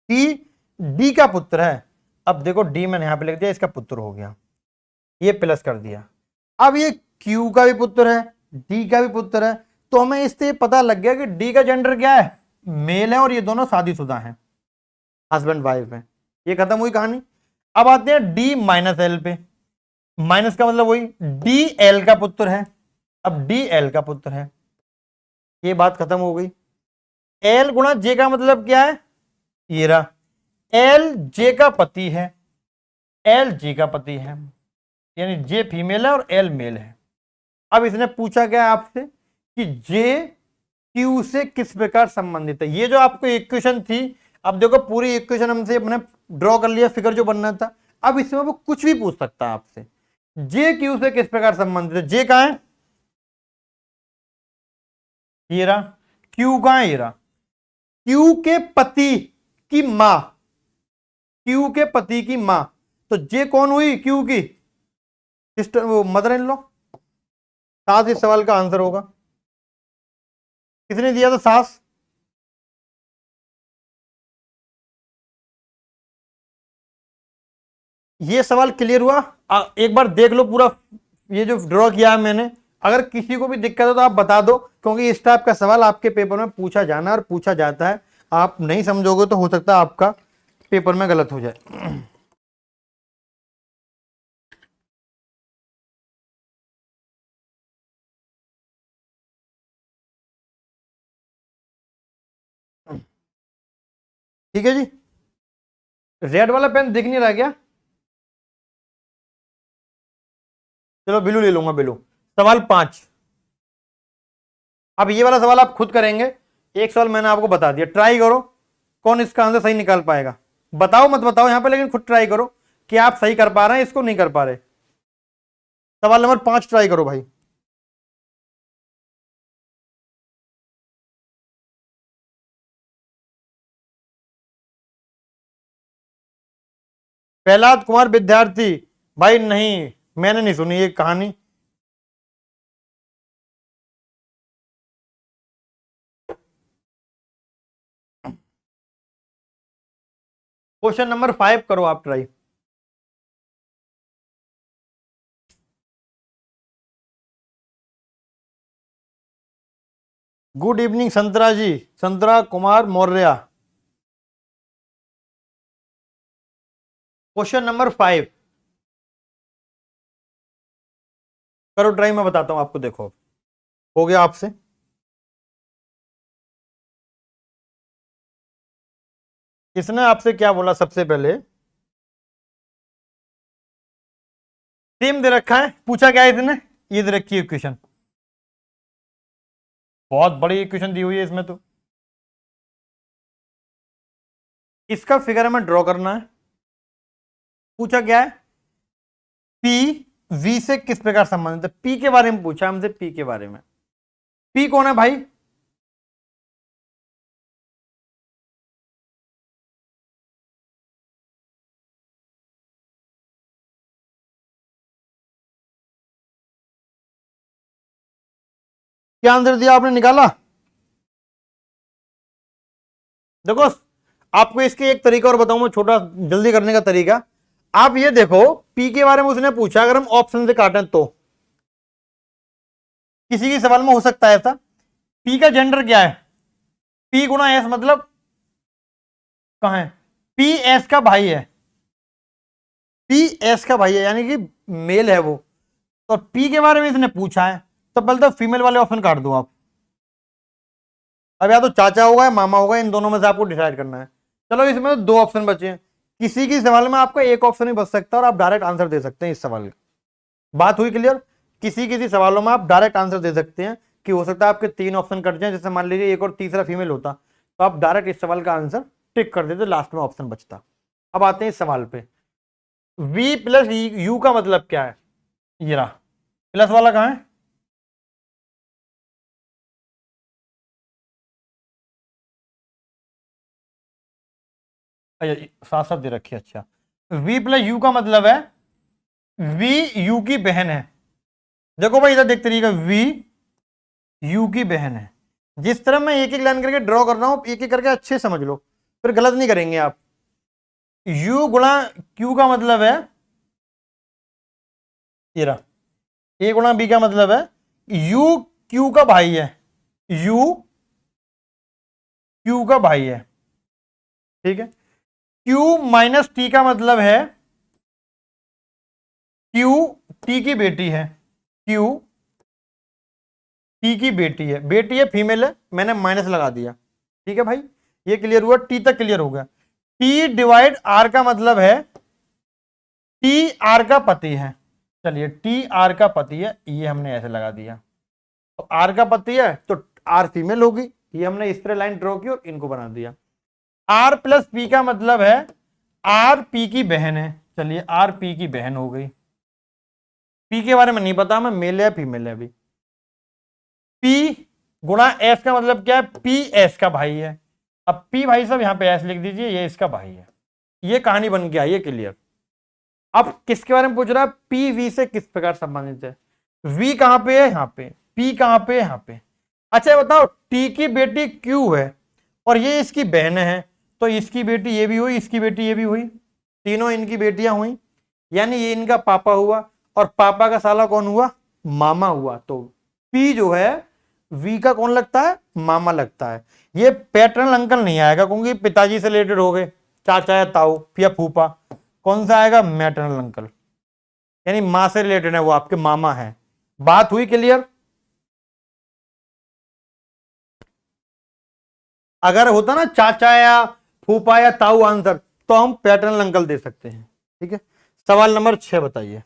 C D का पुत्र है। अब देखो D मैंने यहां पे लिख दिया, इसका पुत्र हो गया, ये प्लस कर दिया। अब ये Q का भी पुत्र है, D का भी पुत्र है, तो हमें इससे पता लग गया कि D का जेंडर क्या है, मेल है, और ये दोनों शादीशुदा हैं, हस्बैंड वाइफ है। ये खत्म हुई कहानी। अब आते हैं D माइनस एल पे, माइनस का मतलब वही D एल का पुत्र है, अब D एल का पुत्र है, ये बात खत्म हो गई। एल गुणा जे का मतलब क्या है, ये रहा एल जे का पति है, एल जे का पति है, यानी जे फीमेल है और एल मेल है। अब इसने पूछा क्या आपसे कि जे क्यू से किस प्रकार संबंधित है, ये जो आपको इक्वेशन थी, अब देखो पूरी इक्वेशन हमसे अपने ड्रॉ कर लिया, फिगर जो बनना था। अब इसमें वो कुछ भी पूछ सकता है आपसे, जे क्यू से किस प्रकार संबंधित है। जे कहां है, ये रहा, क्यू कहां है, ये रहा, क्यू के पति की मां, क्यू के पति की मां, तो जे कौन हुई, क्यू की सिस्टर, वो मदर इन लॉ, सास इस सवाल का आंसर होगा। किसने दिया था, सास। ये सवाल क्लियर हुआ, एक बार देख लो पूरा, ये जो ड्रॉ किया है मैंने। अगर किसी को भी दिक्कत है तो आप बता दो, क्योंकि इस टाइप का सवाल आपके पेपर में पूछा जाना और पूछा जाता है। आप नहीं समझोगे तो हो सकता है आपका पेपर में गलत हो जाए। ठीक है जी, रेड वाला पेन दिख नहीं रहा क्या, चलो ब्लू ले लूंगा, ब्लू। सवाल 5। अब ये वाला सवाल आप खुद करेंगे, एक सवाल मैंने आपको बता दिया, ट्राई करो कौन इसका आंसर सही निकाल पाएगा। बताओ मत बताओ यहां पे, लेकिन खुद ट्राई करो कि आप सही कर पा रहे हैं, इसको नहीं कर पा रहे। सवाल नंबर 5 ट्राई करो भाई। प्रहलाद कुमार विद्यार्थी, भाई नहीं, मैंने नहीं सुनी ये कहानी। क्वेश्चन नंबर 5 करो आप ट्राई। गुड इवनिंग संतरा जी, संतरा कुमार मौर्य। क्वेश्चन नंबर 5 करो ट्राई, मैं बताता हूं आपको। देखो हो गया आपसे। इसने आपसे क्या बोला सबसे पहले, सेम दे रखा है, पूछा क्या है इसने, ये दे रखी है इक्वेशन, बहुत बड़ी इक्वेशन दी हुई है इसमें। तो इसका फिगर हमें ड्रॉ करना है। पूछा क्या है, पी वी से किस प्रकार संबंधित है, पी के बारे में पूछा हमसे, पी के बारे में। पी कौन है भाई, क्या आंसर दिया आपने, निकाला। देखो आपको इसके एक तरीका और बताऊं मैं, छोटा जल्दी करने का तरीका। आप ये देखो, पी के बारे में उसने पूछा, अगर हम ऑप्शन से काटें तो किसी के सवाल में हो सकता है ऐसा, पी का जेंडर क्या है, पी गुणा एस, मतलब कहां है, पी एस का भाई है, पी एस का भाई है, यानी कि मेल है वो। तो पी के बारे में इसने पूछा है, तो पहले तो फीमेल वाले ऑप्शन काट दो आप। अब या तो चाचा होगा या मामा होगा, इन दोनों में से आपको डिसाइड करना है। चलो इसमें तो दो ऑप्शन बचे हैं, किसी की सवाल में आपका एक ऑप्शन ही बच सकता है और आप डायरेक्ट आंसर दे सकते हैं इस सवाल का। बात हुई क्लियर। किसी किसी सवालों में आप डायरेक्ट आंसर दे सकते हैं, कि हो सकता है आपके 3 ऑप्शन कट जाए, जैसे मान लीजिए एक और तीसरा फीमेल होता, तो आप डायरेक्ट इस सवाल का आंसर टिक कर देते, लास्ट में ऑप्शन बचता। अब आते हैं इस सवाल पे, v प्लस यू का मतलब क्या है, ये रहा, प्लस वाला कहां है, अच्छा साथ साथ दे रखी है। अच्छा, v प्लस यू का मतलब है v u की बहन है। देखो भाई इधर देखते रहिएगा, v u की बहन है। जिस तरह मैं एक एक लाइन करके ड्रॉ कर रहा हूं, एक एक करके अच्छे समझ लो, फिर गलत नहीं करेंगे आप। u गुणा q का मतलब है, ये रहा, a गुणा b का मतलब है u q का भाई है, u q का भाई है, ठीक है। q माइनस t का मतलब है q t की बेटी है, q t की बेटी है फीमेल है, मैंने माइनस लगा दिया, ठीक है भाई। ये क्लियर हुआ, टी तक क्लियर हो गया। टी डिवाइड आर का मतलब है टी आर का पति है, चलिए टी आर का पति है, ये हमने ऐसे लगा दिया। तो आर का पति है तो आर फीमेल होगी, ये हमने इस तरह लाइन ड्रॉ की और इनको बना दिया। आर प्लस पी का मतलब है आर पी की बहन है, चलिए आर पी की बहन हो गई। पी के बारे में नहीं पता मैं, मेल है फीमेल है अभी। पी गुणा एस का मतलब क्या है, पी एस का भाई है। अब पी भाई साहब यहां पे एस लिख दीजिए, ये इसका भाई है। ये कहानी बन गया, ये क्लियर। अब किसके बारे में पूछ रहा है, पी वी से किस प्रकार संबंधित है, वी कहां पे है, यहां पे, पी कहां पे है, यहां पे। अच्छा बताओ, टी की बेटी क्यू है और ये इसकी बहन है, तो इसकी बेटी ये भी हुई, इसकी बेटी ये भी हुई, तीनों इनकी बेटियां हुई, यानी ये इनका पापा हुआ, और पापा का साला कौन हुआ, मामा हुआ। तो पी जो है वी का कौन लगता है, मामा लगता है। ये पैटर्नल अंकल नहीं आएगा, क्योंकि पिताजी से रिलेटेड हो गए, चाचा या ताऊ या फूफा। कौन सा आएगा, मैटरनल अंकल, यानी मां से रिलेटेड है, वो आपके मामा है। बात हुई क्लियर। अगर होता ना चाचा या फूफा या ताऊ आंसर, तो हम पैटर्नल अंकल दे सकते हैं, ठीक है। सवाल नंबर 6 बताइए।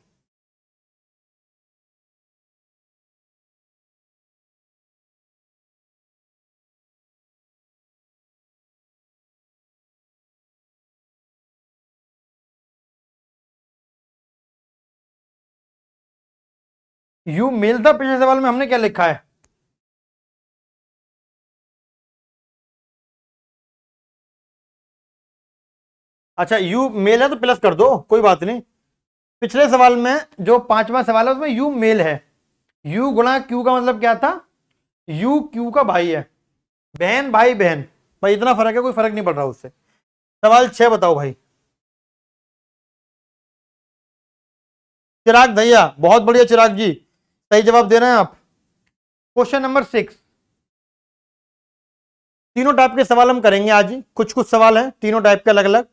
यू मेल था, पिछले सवाल में हमने क्या लिखा है, अच्छा यू मेल है तो प्लस कर दो, कोई बात नहीं। पिछले सवाल में जो 5वां सवाल है उसमें यू मेल है, यू गुणा क्यू का मतलब क्या था, यू क्यू का भाई है, बहन भाई बहन, भाई इतना फर्क है, कोई फर्क नहीं पड़ रहा उससे। सवाल 6 बताओ भाई। चिराग भैया, बहुत बढ़िया चिराग जी, सही जवाब दे रहे हैं आप। क्वेश्चन नंबर 6, तीनों टाइप के सवाल हम करेंगे आज ही, कुछ कुछ सवाल हैं तीनों टाइप के अलग अलग।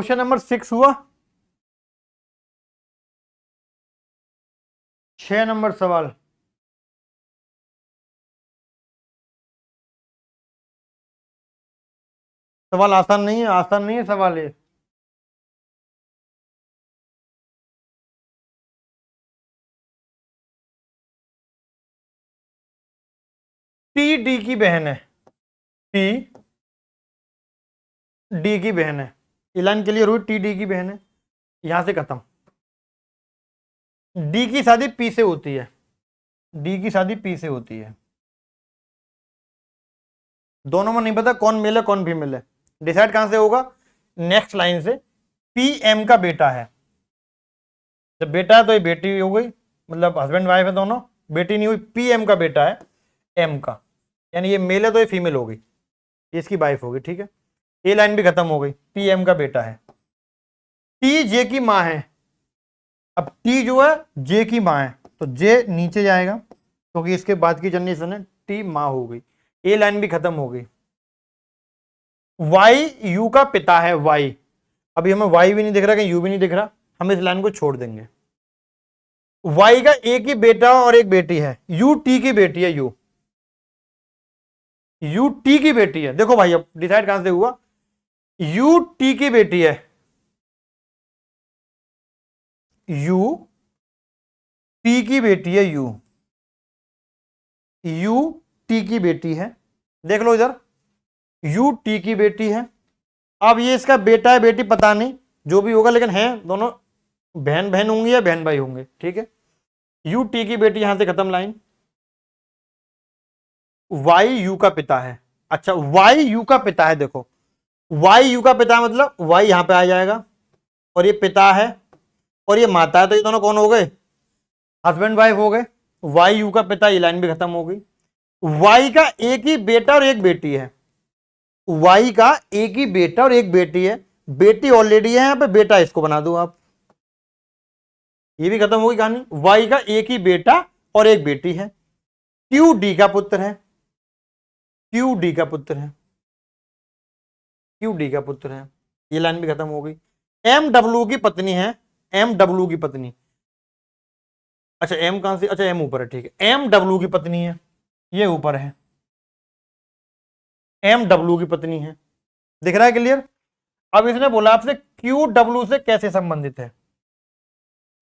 क्वेश्चन नंबर 6 हुआ। 6 नंबर सवाल, सवाल आसान नहीं है, आसान नहीं है सवाल ये। टी डी की बहन है, टी डी की बहन है। ये लाइन क्लियर हुई, टी डी की बहन है, यहां से खत्म। डी की शादी पी से होती है, डी की शादी पी से होती है। दोनों में नहीं पता कौन मेल है कौन फीमेल है, डिसाइड कहां से होगा, नेक्स्ट लाइन से। पी एम का बेटा है, जब बेटा है तो ये बेटी हो गई, मतलब हस्बैंड वाइफ है दोनों, बेटी नहीं हुई। पी एम का बेटा है एम का, यानी ये मेल है तो ये फीमेल हो गई, ये इसकी वाइफ हो गई, ठीक है। ये लाइन भी खत्म हो गई, पी एम का बेटा है। टी जे की माँ है, अब टी जो है जे की माँ है, तो जे नीचे जाएगा क्योंकि इसके बाद की जनरेशन है, टी माँ हो गई, ये लाइन भी खत्म हो गई। वाई यू का पिता है, वाई, अभी हमें वाई भी नहीं दिख रहा, कहीं यू भी नहीं दिख रहा, हम इस लाइन को छोड़ देंगे। वाई का एक ही बेटा और एक बेटी है, यू टी की बेटी है, यू टी की बेटी है। देखो भाई अब डिसाइड कहां से हुआ, यू टी की बेटी है, यू टी की बेटी है, यू टी की बेटी है, देख लो इधर, यू टी की बेटी है। अब ये इसका बेटा है बेटी पता नहीं, जो भी होगा, लेकिन है दोनों बहन बहन होंगे या बहन भाई होंगे, ठीक है। यू टी की बेटी, यहां से खत्म लाइन। वाई यू का पिता है, अच्छा वाई यू का पिता है, देखो वाई यू का पिता मतलब वाई यहां पे आ जाएगा, और ये पिता है और ये माता है, तो ये दोनों कौन हो गए, हस्बैंड वाइफ हो गए। वाई यू का पिता, ये लाइन भी खत्म हो गई। वाई का एक ही बेटा और एक बेटी है, वाई का एक ही बेटा और एक बेटी है, बेटी ऑलरेडी है यहां पे, बेटा इसको बना दो आप, ये भी खत्म होगी कहानी। वाई का एक ही बेटा और एक बेटी है, क्यू डी का पुत्र है, क्यू डी का पुत्र है, क्यू डी का पुत्र है, ये लाइन भी खत्म हो गई। एम डब्ल्यू की पत्नी है, एम डब्ल्यू की पत्नी, अच्छा एम कहां से, अच्छा एम ऊपर है, ठीक है, एम डब्ल्यू की पत्नी है, ये ऊपर है, एम डब्ल्यू की पत्नी है, दिख रहा है क्लियर। अब इसने बोला आपसे क्यू डब्ल्यू से कैसे संबंधित है,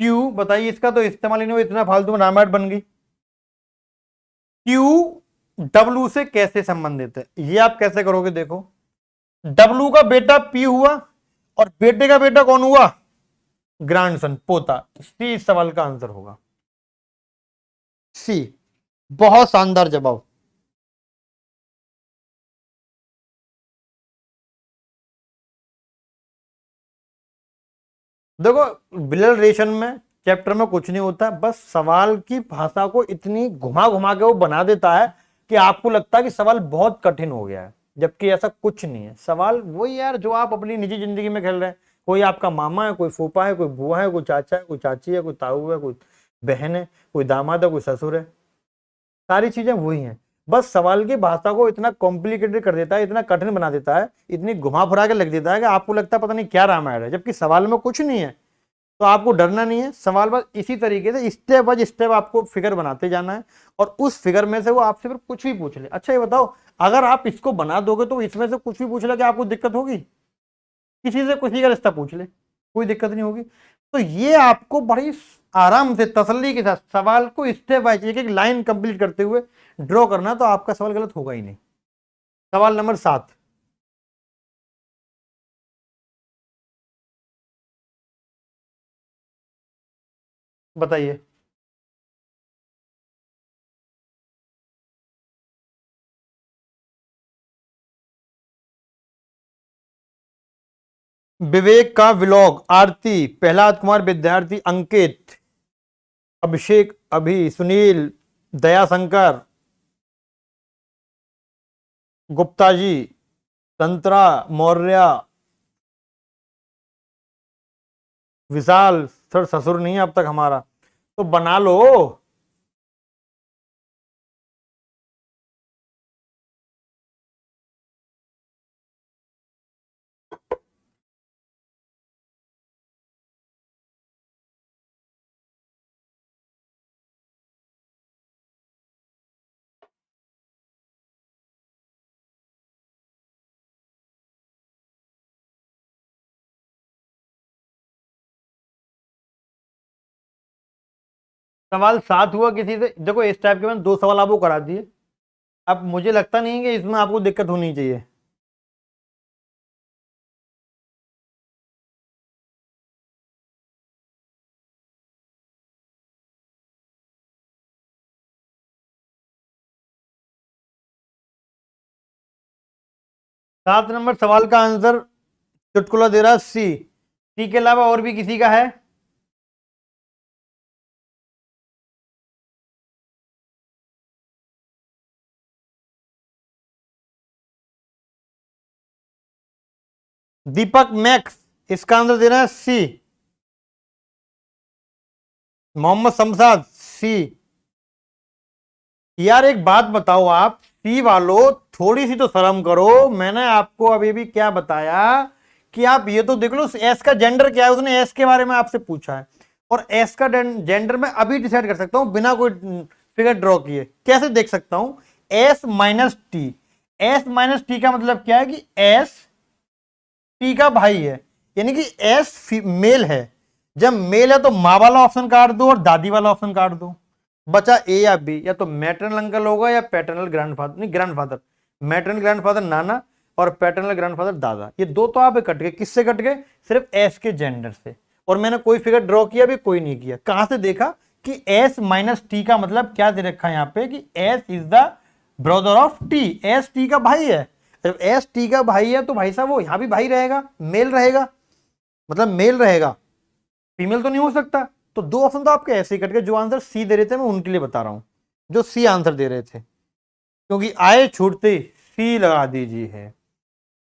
क्यू बताइए, इसका तो इस्तेमाल ही नहीं हुआ, इतना फालतू में रामायण बन गई। क्यू डब्ल्यू से कैसे संबंधित है, ये आप कैसे करोगे, देखो डब्ल्यू का बेटा पी हुआ और बेटे का बेटा कौन हुआ, ग्रैंडसन, पोता, सी इस सवाल का आंसर होगा, सी। बहुत शानदार जवाब। देखो रिलेशन में चैप्टर में कुछ नहीं होता, बस सवाल की भाषा को इतनी घुमा घुमा के वो बना देता है कि आपको लगता है कि सवाल बहुत कठिन हो गया है, जबकि ऐसा कुछ नहीं है। सवाल वही यार जो आप अपनी निजी जिंदगी में खेल रहे हैं, कोई आपका मामा है, कोई फूफा है, कोई बुआ है, कोई चाचा है, कोई चाची है, कोई ताऊ है, कोई बहन है, कोई दामाद है, कोई ससुर है, सारी चीजें वही हैं। बस सवाल की भाषा को इतना कॉम्प्लिकेटेड कर देता है, इतना कठिन बना देता है, इतनी घुमा फिरा के लग देता है कि आपको लगता है पता नहीं क्या रामायण है, जबकि सवाल में कुछ नहीं है। तो आपको डरना नहीं है, सवाल बस इसी तरीके से स्टेप बाय स्टेप आपको फिगर बनाते जाना है, और उस फिगर में से वो आपसे फिर कुछ भी पूछ ले। अच्छा ये बताओ, अगर आप इसको बना दोगे तो इसमें से कुछ भी पूछ ले, क्या आपको दिक्कत होगी, किसी से किसी का रिश्ता पूछ ले, कोई दिक्कत नहीं होगी। तो ये आपको बड़ी आराम से तसल्ली के साथ सवाल को स्टेप बाय एक एक लाइन कंप्लीट करते हुए ड्रॉ करना, तो आपका सवाल गलत होगा ही नहीं। सवाल नंबर 7, बताइए। विवेक का व्लॉग, आरती, प्रहलाद कुमार विद्यार्थी, अंकित, अभिषेक, अभी, सुनील, दयाशंकर, गुप्ता जी, संतरा, मौर्य, विशाल, सर ससुर नहीं है अब तक हमारा, तो बना लो। सवाल 7 हुआ किसी से, देखो इस टाइप के मैंने 2 सवाल आपको करा दिए। अब मुझे लगता नहीं है कि इसमें आपको दिक्कत होनी चाहिए। सात नंबर सवाल का आंसर चुटकुला दे रहा सी। सी के अलावा और भी किसी का है? दीपक मैक्स, इसका आंसर दे रहा है सी। मोहम्मद शमशाद सी। यार एक बात बताओ, आप सी वालों थोड़ी सी तो शर्म करो। मैंने आपको अभी भी क्या बताया कि आप ये तो देख लो एस का जेंडर क्या है, उसने एस के बारे में आपसे पूछा है, और एस का जेंडर मैं अभी डिसाइड कर सकता हूं बिना कोई फिगर ड्रॉ किए। कैसे देख सकता हूं? S minus T. S minus T का मतलब क्या है कि एस टी का भाई है, यानी कि एस मेल है। जब मेल है तो माँ वाला ऑप्शन काट दो और दादी वाला ऑप्शन काट दो, बचा ए या बी। या तो मैटरनल अंकल होगा या पैटर्नल ग्रैंडफादर, नहीं ग्रैंडफादर। मैटरनल ग्रैंडफादर नाना और पैटर्नल ग्रैंडफादर दादा। ये दो तो आप कट गए। किससे कट गए? सिर्फ एस के जेंडर से। और मैंने कोई फिगर ड्रॉ किया भी कोई नहीं किया। कहां से देखा कि एस माइनस टी का मतलब क्या दे रखा है यहां पे कि S is the brother of T. S T का भाई है। जब एस टी का भाई है तो भाई साहब वो यहां भी भाई रहेगा, मेल रहेगा, मतलब मेल रहेगा, फीमेल तो नहीं हो सकता। तो दो ऑप्शन तो आपके ऐसे ही कट गए। जो आंसर सी दे रहे थे मैं उनके लिए बता रहा हूं, जो सी आंसर दे रहे थे, क्योंकि आए छूटते सी लगा दीजिए है।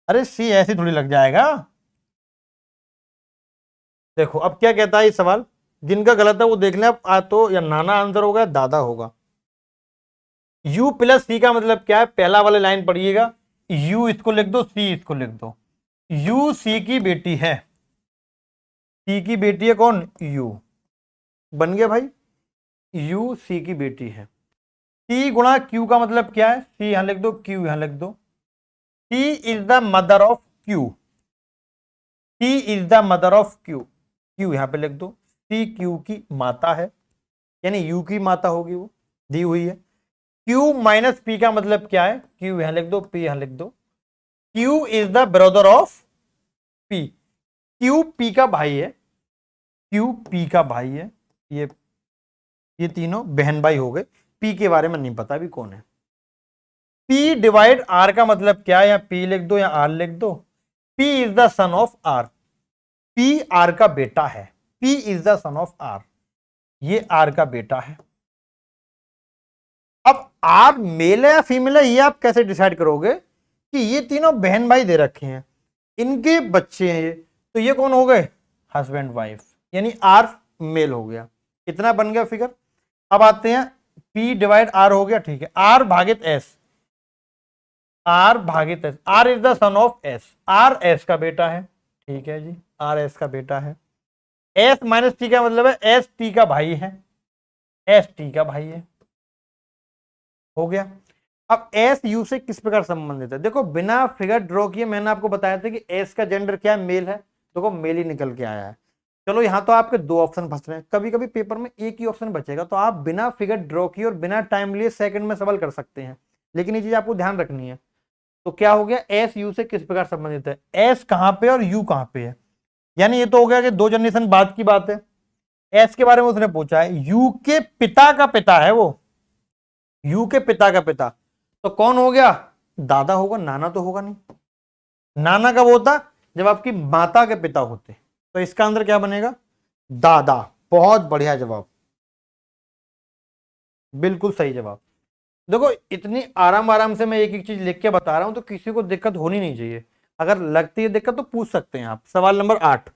अरे सी ऐसे थोड़ी लग जाएगा। देखो अब क्या कहता है ये सवाल, जिनका गलत है वो देख लें। अब तो या नाना आंसर होगा या दादा होगा। यू प्लस सी का मतलब क्या है? पहला वाले लाइन पढ़िएगा। यू इसको लिख दो, सी इसको लिख दो। यू सी की बेटी है। सी की बेटी है कौन? यू। बन गया भाई, यू सी की बेटी है। सी गुणा क्यू का मतलब क्या है? सी यहां लिख दो, क्यू यहां लिख दो। C is the mother of Q. C is the mother of Q. Q यहां पे लिख दो। सी क्यू की माता है, यानी यू की माता होगी, वो दी हुई है। क्यू माइनस पी का मतलब क्या है? क्यू यहां लिख दो, पी यहां लिख दो। Q is the brother of P. Q P का भाई है। क्यू पी का भाई है। ये ये तीनों बहन भाई हो गए। पी के बारे में नहीं पता भी कौन है। पी डिवाइड आर का मतलब क्या है? या पी लिख दो या आर लिख दो। P is the son of R. P R का बेटा है। P is the son of R, ये आर का बेटा है। अब आर मेल है या फीमेल है ये आप कैसे डिसाइड करोगे? कि ये तीनों बहन भाई दे रखे हैं, इनके बच्चे हैं ये, तो ये कौन हो गए? हस्बैंड वाइफ, यानी आर मेल हो गया। इतना बन गया फिगर। अब आते हैं, पी डिवाइड आर हो गया, ठीक है। आर भागित एस। आर भागित S, R is the son of S. R S का बेटा है, ठीक है जी, आर एस का बेटा है। एस माइनस टी का मतलब है एस टी का भाई है। एस टी का भाई है, हो गया। अब एस यू से किस प्रकार संबंधित है? देखो बिना फिगर ड्रॉ किए मैंने आपको बताया था कि एस का जेंडर क्या है? मेल है। देखो मेल ही निकल के आया है। चलो यहां तो आपके दो ऑप्शन फंस रहे हैं। कभी कभी पेपर में एक ही ऑप्शन बचेगा, तो आप बिना फिगर ड्रॉ किए और बिना टाइम लिए सेकंड में सवाल कर सकते हैं। लेकिन ये चीज आपको ध्यान रखनी है। तो क्या हो गया? एस यू से किस प्रकार संबंधित है? एस कहां पे और यू कहां पे है? यानी ये तो हो गया कि दो जनरेशन बाद की बात है। एस के बारे में उसने पूछा है, यू के पिता का पिता है वो। यू के पिता का पिता, तो कौन हो गया? दादा होगा, नाना तो होगा नहीं। नाना कब होता? जब आपकी माता के पिता होते। तो इसका आंसर क्या बनेगा? दादा। बहुत बढ़िया जवाब, बिल्कुल सही जवाब। देखो इतनी आराम आराम से मैं एक एक चीज लिख के बता रहा हूं, तो किसी को दिक्कत होनी नहीं चाहिए। अगर लगती है दिक्कत तो पूछ सकते हैं आप। सवाल नंबर 8।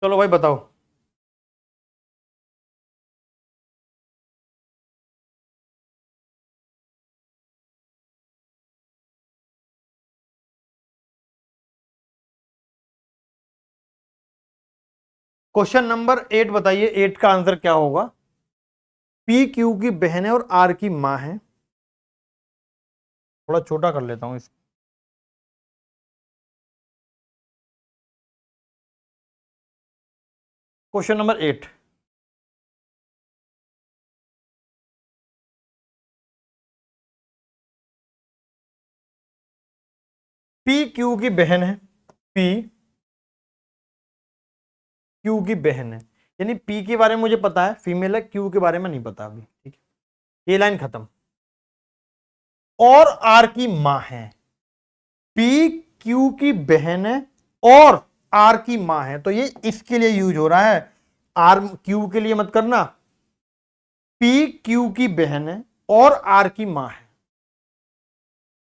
चलो भाई बताओ। क्वेश्चन नंबर 8 बताइए, 8 का आंसर क्या होगा? पी क्यू की बहन है और आर की मां है। थोड़ा छोटा कर लेता हूं इसको। क्वेश्चन नंबर 8, पी क्यू की बहन है, पी क्यू की बहन है, यानी पी के बारे में मुझे पता है फीमेल है, क्यू के बारे में नहीं पता अभी, ठीक है, ये लाइन खत्म। और आर की मां है, पी क्यू की बहन है और आर की मां है, तो ये इसके लिए यूज हो रहा है, आर क्यू के लिए मत करना, पी क्यू की बहन है और आर की मां है।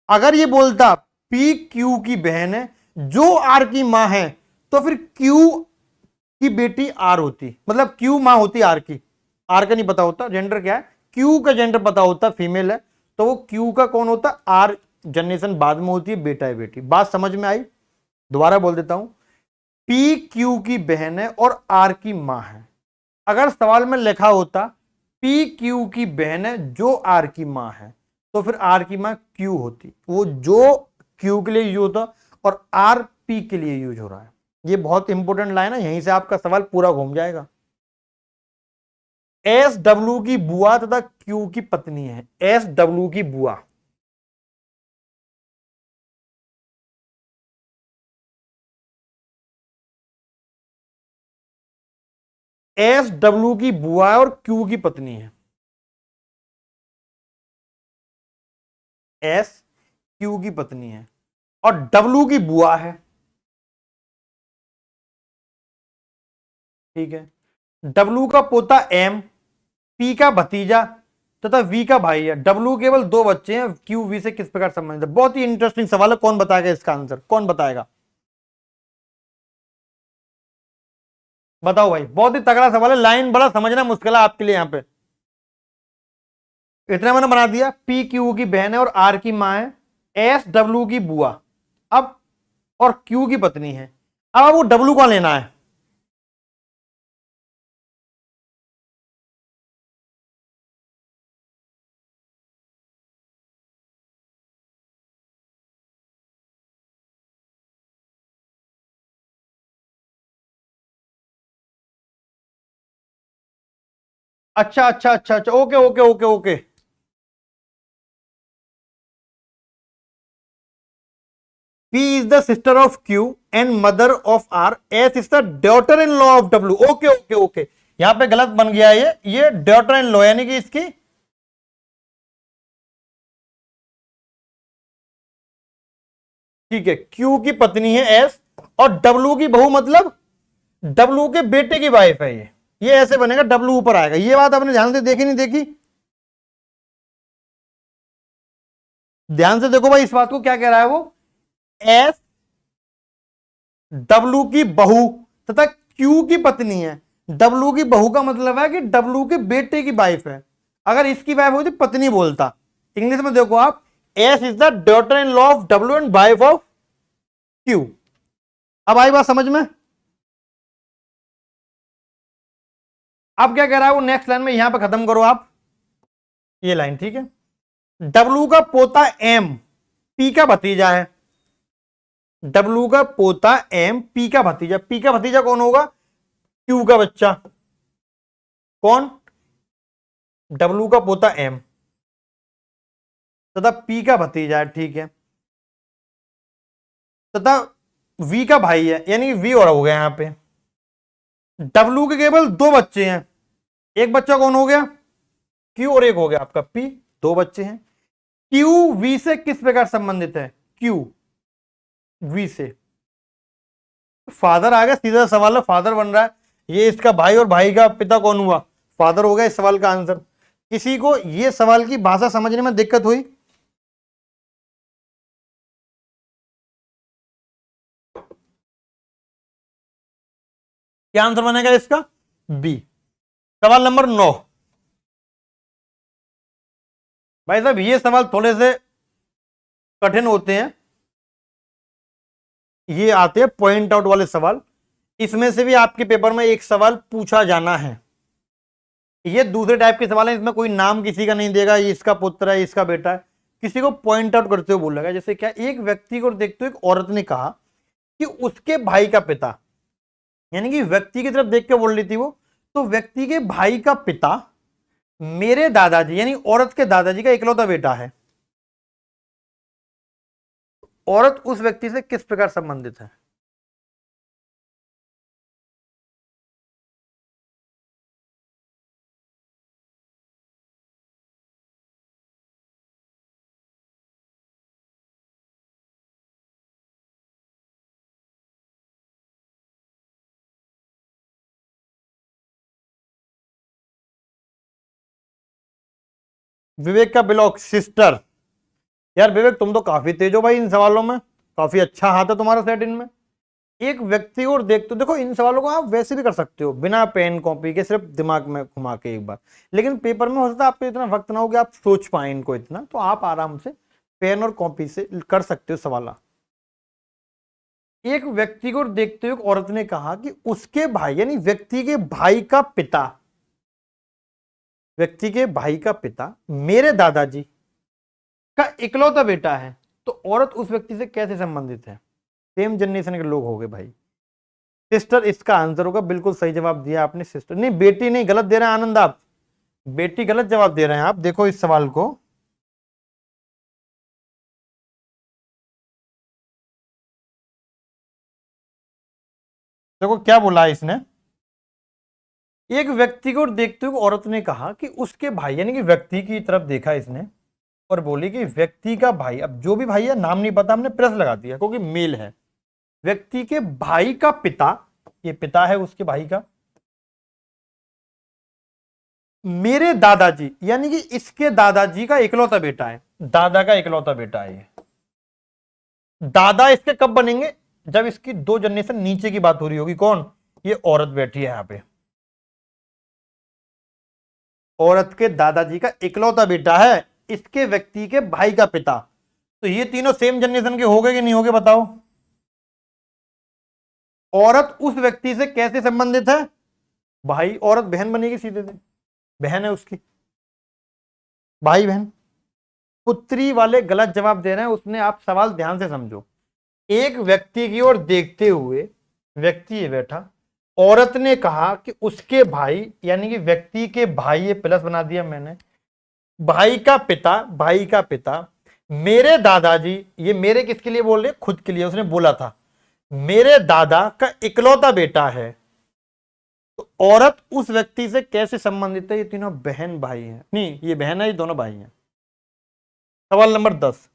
अगर ये बोलता पी क्यू की बहन है जो आर की मां है, तो फिर क्यू की बेटी आर होती, मतलब क्यू मां होती आर की, आर का नहीं पता होता जेंडर क्या है, क्यू का जेंडर पता होता फीमेल है, तो वो क्यू का कौन होता, आर जनरेशन बाद में होती है, बेटा है बेटी। बात समझ में आई? दोबारा बोल देता हूं, पी क्यू की बहन है और आर की मां है। अगर सवाल में लिखा होता पी क्यू की बहन है जो आर की मां है, तो फिर आर की मां क्यू होती, वो जो क्यू के लिए यूज होता और आर पी के लिए यूज हो रहा है। ये बहुत इंपॉर्टेंट लाइन है, यहीं से आपका सवाल पूरा घूम जाएगा। एस डब्ल्यू की बुआ तथा क्यू की पत्नी है, एस डब्ल्यू की बुआ, एस डब्ल्यू की बुआ है और क्यू की पत्नी है, एस क्यू की पत्नी है और डब्ल्यू की बुआ है, ठीक है। डब्ल्यू का पोता एम, पी का भतीजा तथा वी का भाई है। डब्ल्यू केवल 2 बच्चे हैं, क्यू वी से किस प्रकार संबंधित है? बहुत ही इंटरेस्टिंग सवाल है, कौन बताएगा इसका आंसर, कौन बताएगा? बताओ भाई, बहुत ही तगड़ा सवाल है, लाइन बड़ा समझना मुश्किल है आपके लिए। यहां पे इतना मैंने बना दिया, पी क्यू की बहन है और आर की मां है, एस डब्ल्यू की बुआ, अब और क्यू की पत्नी है। अब वो डब्ल्यू कौन लेना है? अच्छा अच्छा अच्छा अच्छा, okay okay okay okay, P is the sister of Q and mother of R. S is the daughter-in-law of W. Okay okay okay, यहां पे गलत बन गया ये डॉटर इन लॉ यानी कि इसकी, ठीक है, Q की पत्नी है S, और W की बहू मतलब W के बेटे की वाइफ है ये ऐसे बनेगा, W ऊपर आएगा। ये बात आपने ध्यान से देखी नहीं देखी? ध्यान से देखो भाई इस बात को, क्या कह रहा है वो, S डब्लू की बहू तथा क्यू की पत्नी है। डब्लू की बहू का मतलब है कि डब्लू के बेटे की वाइफ है, अगर इसकी वाइफ होती पत्नी बोलता। इंग्लिश में देखो आप, S is the daughter in law of W and wife of Q. अब आई बात समझ में? अब क्या कह रहा है वो नेक्स्ट लाइन में, यहां पर खत्म करो आप ये लाइन, ठीक है। डब्लू का पोता एम पी का भतीजा है, डब्लू का पोता एम पी का भतीजा, पी का भतीजा कौन होगा, क्यू का बच्चा, कौन, डब्लू का पोता एम तथा पी का भतीजा है, ठीक है, तथा वी का भाई है, यानी वी और हो गया यहां पे। डब्लू के केवल 2 बच्चे हैं, एक बच्चा कौन हो गया, क्यू, और एक हो गया आपका पी, 2 बच्चे हैं। क्यू वी से किस प्रकार संबंधित है, क्यू वी से, फादर आ गया, सीधा सवाल है, फादर बन रहा है, ये इसका भाई और भाई का पिता कौन हुआ, फादर हो गया इस सवाल का आंसर। किसी को ये सवाल की भाषा समझने में दिक्कत हुई? क्या आंसर बनेगा इसका, बी। सवाल नंबर 9, भाई साहब ये सवाल थोड़े से कठिन होते हैं, ये आते हैं पॉइंट आउट वाले सवाल, इसमें से भी आपके पेपर में एक सवाल पूछा जाना है। ये दूसरे टाइप के सवाल है, इसमें कोई नाम किसी का नहीं देगा, ये इसका पुत्र है, इसका बेटा है, किसी को पॉइंट आउट करते हुए बोलेगा। जैसे क्या, एक व्यक्ति को देखते हुए एक औरत ने कहा कि उसके भाई का पिता यानी कि व्यक्ति की तरफ देख के बोल रही थी वो। तो व्यक्ति के भाई का पिता मेरे दादाजी यानी औरत के दादाजी का इकलौता बेटा है। औरत उस व्यक्ति से किस प्रकार संबंधित है? विवेक का ब्लॉक सिस्टर। यार विवेक तुम तो काफी तेज हो भाई इन सवालों में, काफी अच्छा हाथ है तुम्हारा सेट इनमें। एक व्यक्ति और देखते हो, देखो इन सवालों को आप वैसे भी कर सकते हो बिना पेन कॉपी के, सिर्फ दिमाग में घुमा के एक बार। लेकिन पेपर में हो सकता है आपको इतना वक्त ना हो कि आप सोच पाए इनको इतना, तो आप आराम से पेन और कॉपी से कर सकते हो सवाल। एक व्यक्ति को देखते हुए औरत ने कहा कि उसके भाई यानी व्यक्ति के भाई का पिता, व्यक्ति के भाई का पिता मेरे दादाजी का इकलौता बेटा है। तो औरत उस व्यक्ति से कैसे संबंधित है? सेम जनरेशन के लोग हो गए भाई। सिस्टर इसका आंसर होगा, बिल्कुल सही जवाब दिया आपने सिस्टर। नहीं बेटी नहीं, गलत दे रहे हैं आनंद आप, बेटी गलत जवाब दे रहे हैं आप। देखो इस सवाल को, देखो क्या बोला इसने। एक व्यक्ति को देखते हुए औरत ने कहा कि उसके भाई यानी कि व्यक्ति की तरफ देखा इसने और बोली कि व्यक्ति का भाई, अब जो भी भाई है नाम नहीं पता, हमने प्रेस लगा दिया क्योंकि मेल है। व्यक्ति के भाई का पिता, ये पिता है उसके भाई का, मेरे दादाजी यानी कि इसके दादाजी का इकलौता बेटा है, दादा का इकलौता बेटा है ये। दादा इसके कब बनेंगे? जब इसकी दो जनरेशन नीचे की बात हो रही होगी। कौन? ये औरत बैठी है यहां पे, औरत के दादाजी का इकलौता बेटा है, इसके व्यक्ति के भाई का पिता। तो ये तीनों सेम जनरेशन के हो गए कि नहीं हो गए बताओ? औरत उस व्यक्ति से कैसे संबंधित है? भाई, औरत बहन बनेगी सीधे से, बहन है उसकी, भाई बहन। पुत्री वाले गलत जवाब दे रहे हैं उसने, आप सवाल ध्यान से समझो। एक व्यक्ति की ओर देखते हुए, व्यक्ति है बैठा, औरत ने कहा कि उसके भाई यानी कि व्यक्ति के भाई, ये प्लस बना दिया मैंने, भाई का पिता, भाई का पिता मेरे दादाजी, ये मेरे किसके लिए बोल रहे? खुद के लिए, उसने बोला था मेरे दादा का इकलौता बेटा है। तो औरत उस व्यक्ति से कैसे संबंधित है? ये तीनों बहन भाई हैं, नहीं ये बहन है, ये दोनों भाई हैं। सवाल नंबर 10।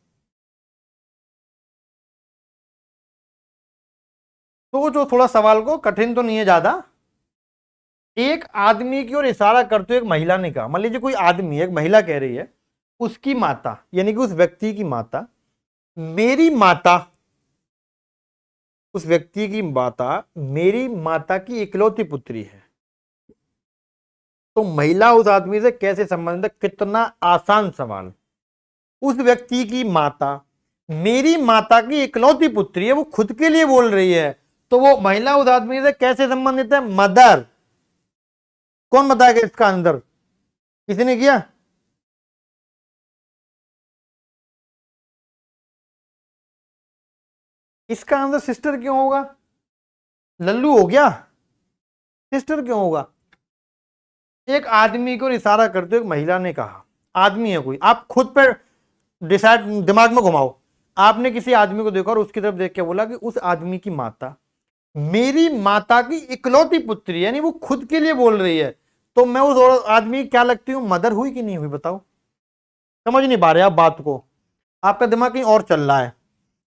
तो जो थोड़ा सवाल को कठिन तो नहीं है ज्यादा। एक आदमी की ओर इशारा करते हुए एक महिला ने कहा, मान लीजिए कोई आदमी, एक महिला कह रही है उसकी माता यानी कि उस व्यक्ति की माता, मेरी माता, उस व्यक्ति की माता मेरी माता की इकलौती पुत्री है। तो महिला उस आदमी से कैसे संबंधित है? कितना आसान सवाल। उस व्यक्ति की माता मेरी माता की इकलौती पुत्री है, वो खुद के लिए बोल रही है, तो वो महिला उस आदमी से कैसे संबंधित है? मदर। कौन बताएगा इसका आंसर? किसी ने किया? इसका आंसर सिस्टर क्यों होगा? लल्लू हो गया, सिस्टर क्यों होगा? एक आदमी को इशारा करते हुए महिला ने कहा, आदमी है कोई, आप खुद पर डिसाइड दिमाग में घुमाओ। आपने किसी आदमी को देखा और उसकी तरफ देख के बोला कि उस आदमी की माता मेरी माता की इकलौती पुत्री, यानी वो खुद के लिए बोल रही है, तो मैं उस आदमी क्या लगती हूं? मदर हुई कि नहीं हुई बताओ? समझ नहीं पा रहे आप बात को, आपका दिमाग कहीं और चल रहा है,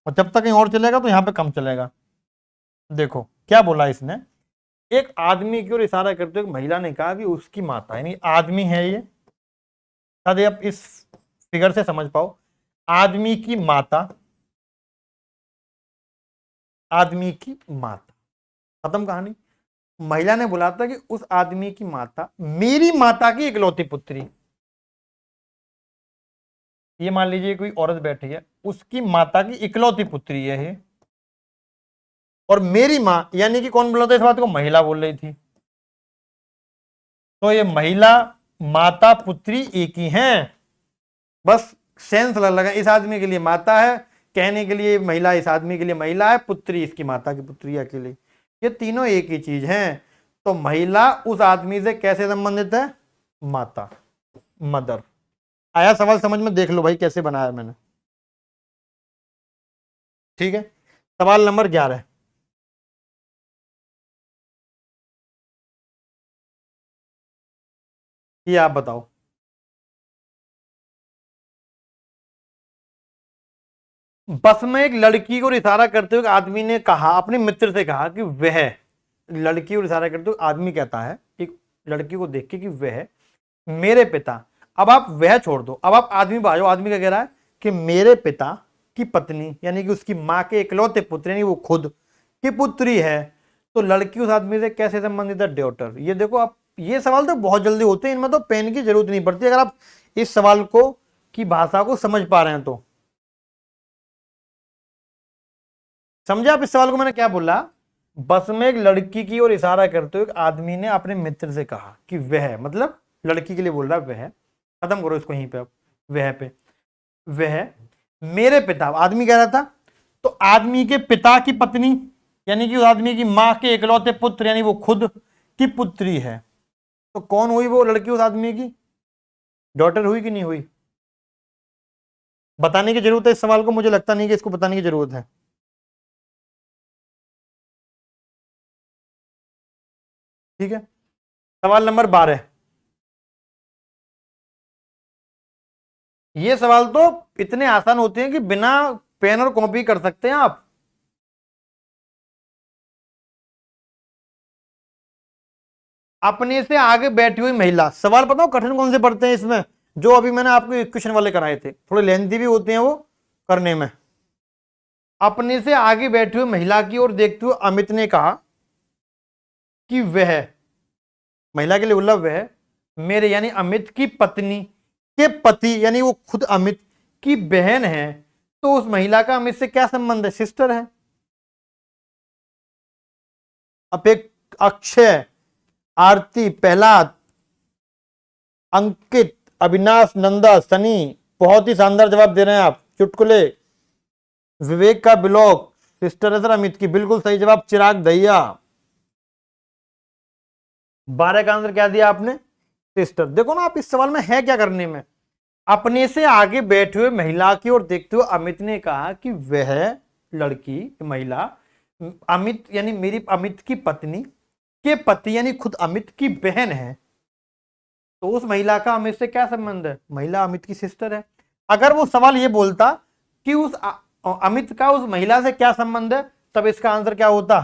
और जब तक कहीं और चलेगा तो यहां पे कम चलेगा। देखो क्या बोला इसने, एक आदमी की ओर इशारा करते हुए महिला ने कहा कि उसकी माता, यानी आदमी है ये, शायद आप इस फिगर से समझ पाओ, आदमी की माता, आदमी की माता, खत्म कहानी। महिला ने बोला था कि उस आदमी की माता मेरी माता की इकलौती पुत्री, ये मान लीजिए कोई औरत बैठी है, उसकी माता की इकलौती पुत्री है ये, और मेरी मां यानी कि कौन बोला था इस बात को? महिला बोल रही थी। तो ये महिला माता पुत्री एक ही हैं, बस सेंस अलग लगा। इस आदमी के लिए माता है कहने के लिए महिला, इस आदमी के लिए महिला है, पुत्री इसकी माता की पुत्री अकेले। ये तीनों एक ही चीज हैं। तो महिला उस आदमी से कैसे संबंधित है? माता, मदर। आया सवाल समझ में? देख लो भाई कैसे बनाया मैंने। ठीक है, सवाल नंबर 11, ये आप बताओ। बस में एक लड़की को इशारा करते हुए आदमी ने कहा, अपने मित्र से कहा कि वह, लड़की को इशारा करते हुए आदमी कहता है एक लड़की को देख के कि वह मेरे पिता, अब आप वह छोड़ दो, अब आप आदमी पे आ जाओ। आदमी क्या कह रहा है कि मेरे पिता की पत्नी, यानी कि उसकी माँ के इकलौते पुत्र, यानी वो खुद की पुत्री है। तो लड़की उस आदमी से कैसे संबंधित है? ड्योटर। ये देखो आप, ये सवाल तो बहुत जल्दी होते हैं, इनमें तो पेन की जरूरत नहीं पड़ती अगर आप इस सवाल को की भाषा को समझ पा रहे हैं तो। समझे आप इस सवाल को? मैंने क्या बोला? बस में एक लड़की की ओर इशारा करते हुए एक आदमी ने अपने मित्र से कहा कि वह, मतलब लड़की के लिए बोल रहा है वह, खत्म करो इसको यहीं पे अब, वह पे, वह मेरे पिता, आदमी कह रहा था, तो आदमी के पिता की पत्नी, यानी कि उस आदमी की मां के इकलौते पुत्र, यानी वो खुद की पुत्री है। तो कौन हुई वो लड़की उस आदमी की? डॉटर हुई कि नहीं हुई? बताने की जरूरत है इस सवाल को? मुझे लगता नहीं कि इसको बताने की जरूरत है। ठीक है, सवाल नंबर 12, ये सवाल तो इतने आसान होते हैं कि बिना पेन और कॉपी कर सकते हैं आप। अपने से आगे बैठी हुई महिला, सवाल बताओ कठिन कौन से पढ़ते हैं इसमें? जो अभी मैंने आपको क्वेश्चन वाले कराए थे, थोड़े लेंथी भी होते हैं वो करने में। अपने से आगे बैठी हुई महिला की ओर देखते हुए अमित ने कहा कि वह, महिला के लिए बोला वह मेरे, यानी अमित की पत्नी के पति, यानी वो खुद अमित की बहन है। तो उस महिला का अमित से क्या संबंध है? सिस्टर है। अब एक अक्षय, आरती, प्रहलाद, अंकित, अविनाश, नंदा, सनी, बहुत ही शानदार जवाब दे रहे हैं आप। चुटकुले, विवेक का ब्लॉग, सिस्टर है सर अमित की, बिल्कुल सही जवाब। चिराग दहिया, 12 का आंसर क्या दिया आपने? सिस्टर। देखो ना आप इस सवाल में है क्या करने में। अपने से आगे बैठे हुए महिला की ओर देखते हुए अमित ने कहा कि वह लड़की, महिला, अमित यानी मेरी अमित की पत्नी के पति, यानी खुद अमित की बहन है। तो उस महिला का अमित से क्या संबंध है? महिला अमित की सिस्टर है। अगर वो सवाल ये बोलता कि उस अमित का उस महिला से क्या संबंध है, तब इसका आंसर क्या होता?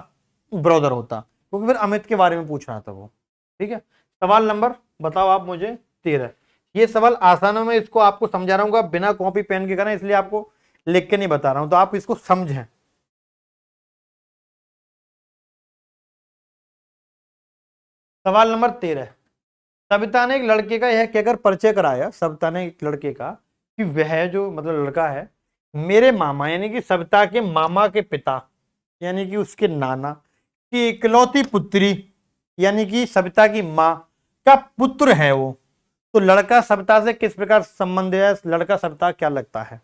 ब्रदर होता, क्योंकि फिर अमित के बारे में पूछ रहा था वो। ठीक है, सवाल नंबर बताओ आप मुझे 13। ये सवाल आसान है, मैं इसको आपको समझा रहा हूँ बिना कॉपी पेन के करना, इसलिए आपको लिख के नहीं बता रहा हूं, तो आप इसको समझें। सवाल नंबर 13, सविता ने एक लड़के का यह कहकर परिचय कराया, सविता ने एक लड़के का, कि वह जो मतलब लड़का है मेरे मामा, यानी कि सविता के मामा के पिता, यानी कि उसके नाना की इकलौती पुत्री, यानी कि सविता की मां का पुत्र है वो। तो लड़का सविता से किस प्रकार संबंध है? लड़का सविता क्या लगता है?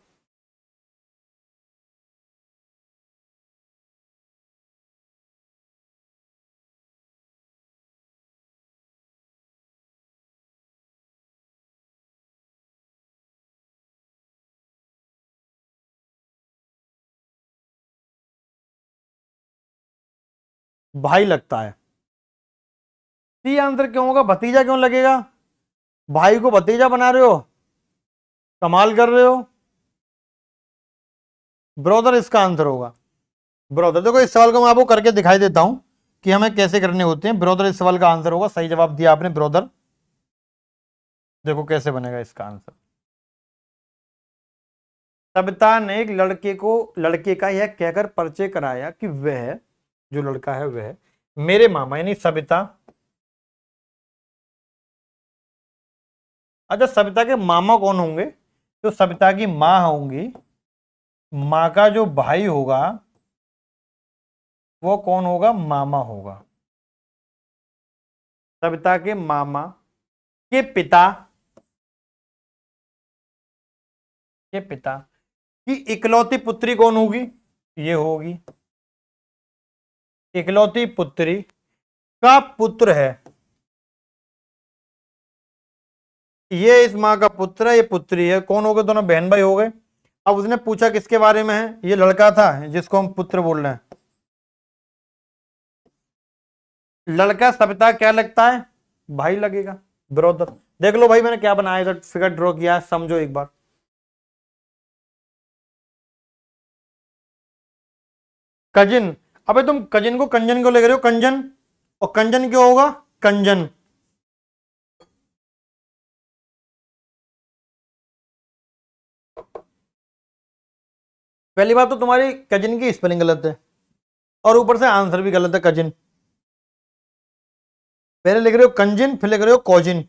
भाई लगता है। सी आंसर क्यों होगा? भतीजा क्यों लगेगा? भाई को भतीजा बना रहे हो, कमाल कर रहे हो। ब्रदर इसका आंसर होगा। ब्रदर, देखो इस सवाल को मैं आपको करके दिखाई देता हूं कि हमें कैसे करने होते हैं। ब्रदर इस सवाल का आंसर होगा। सही जवाब दिया आपने, ब्रदर। देखो कैसे बनेगा इसका आंसर। सविता ने एक लड़के का यह कहकर परिचय कराया कि वह जो लड़का है वह मेरे मामा, यानी सविता, अच्छा सविता के मामा कौन होंगे? तो सविता की माँ होंगी, माँ का जो भाई होगा वो कौन होगा? मामा होगा। सविता के मामा के पिता की इकलौती पुत्री कौन होगी? ये होगी। इकलौती पुत्री का पुत्र है, ये इस माँ का पुत्र है, ये पुत्री है, कौन हो गए? दोनों बहन भाई हो गए। अब उसने पूछा किसके बारे में है? ये लड़का था जिसको हम पुत्र बोल रहे हैं। लड़का सविता क्या लगता है? भाई लगेगा, ब्रदर। देख लो भाई मैंने क्या बनाया, इधर फिगर ड्रॉ किया है, समझो एक बार। कजिन, अबे तुम कजिन को कंजन क्यों ले रहे हो? कंजन, और कंजन क्यों होगा? कंजन। पहली बात तो तुम्हारी कजिन की स्पेलिंग गलत है, और ऊपर से आंसर भी गलत है। कजिन पहले लिख रहे हो कंजिन, फिर लिख रहे हो कोजिन।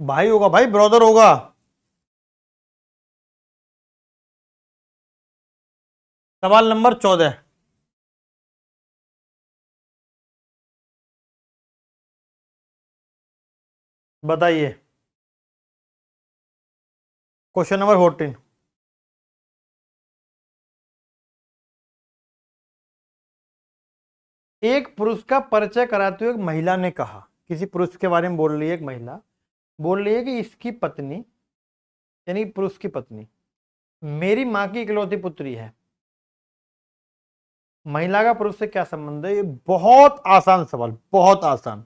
भाई होगा भाई, ब्रदर होगा। सवाल नंबर 14, बताइए। Question number 14। एक पुरुष का परिचय कराते हुए एक महिला ने कहा, किसी पुरुष के बारे में बोल रही है एक महिला, बोल रही है कि इसकी पत्नी, यानी पुरुष की पत्नी, मेरी माँ की इकलौती पुत्री है। महिला का पुरुष से क्या संबंध है? ये बहुत आसान सवाल, बहुत आसान।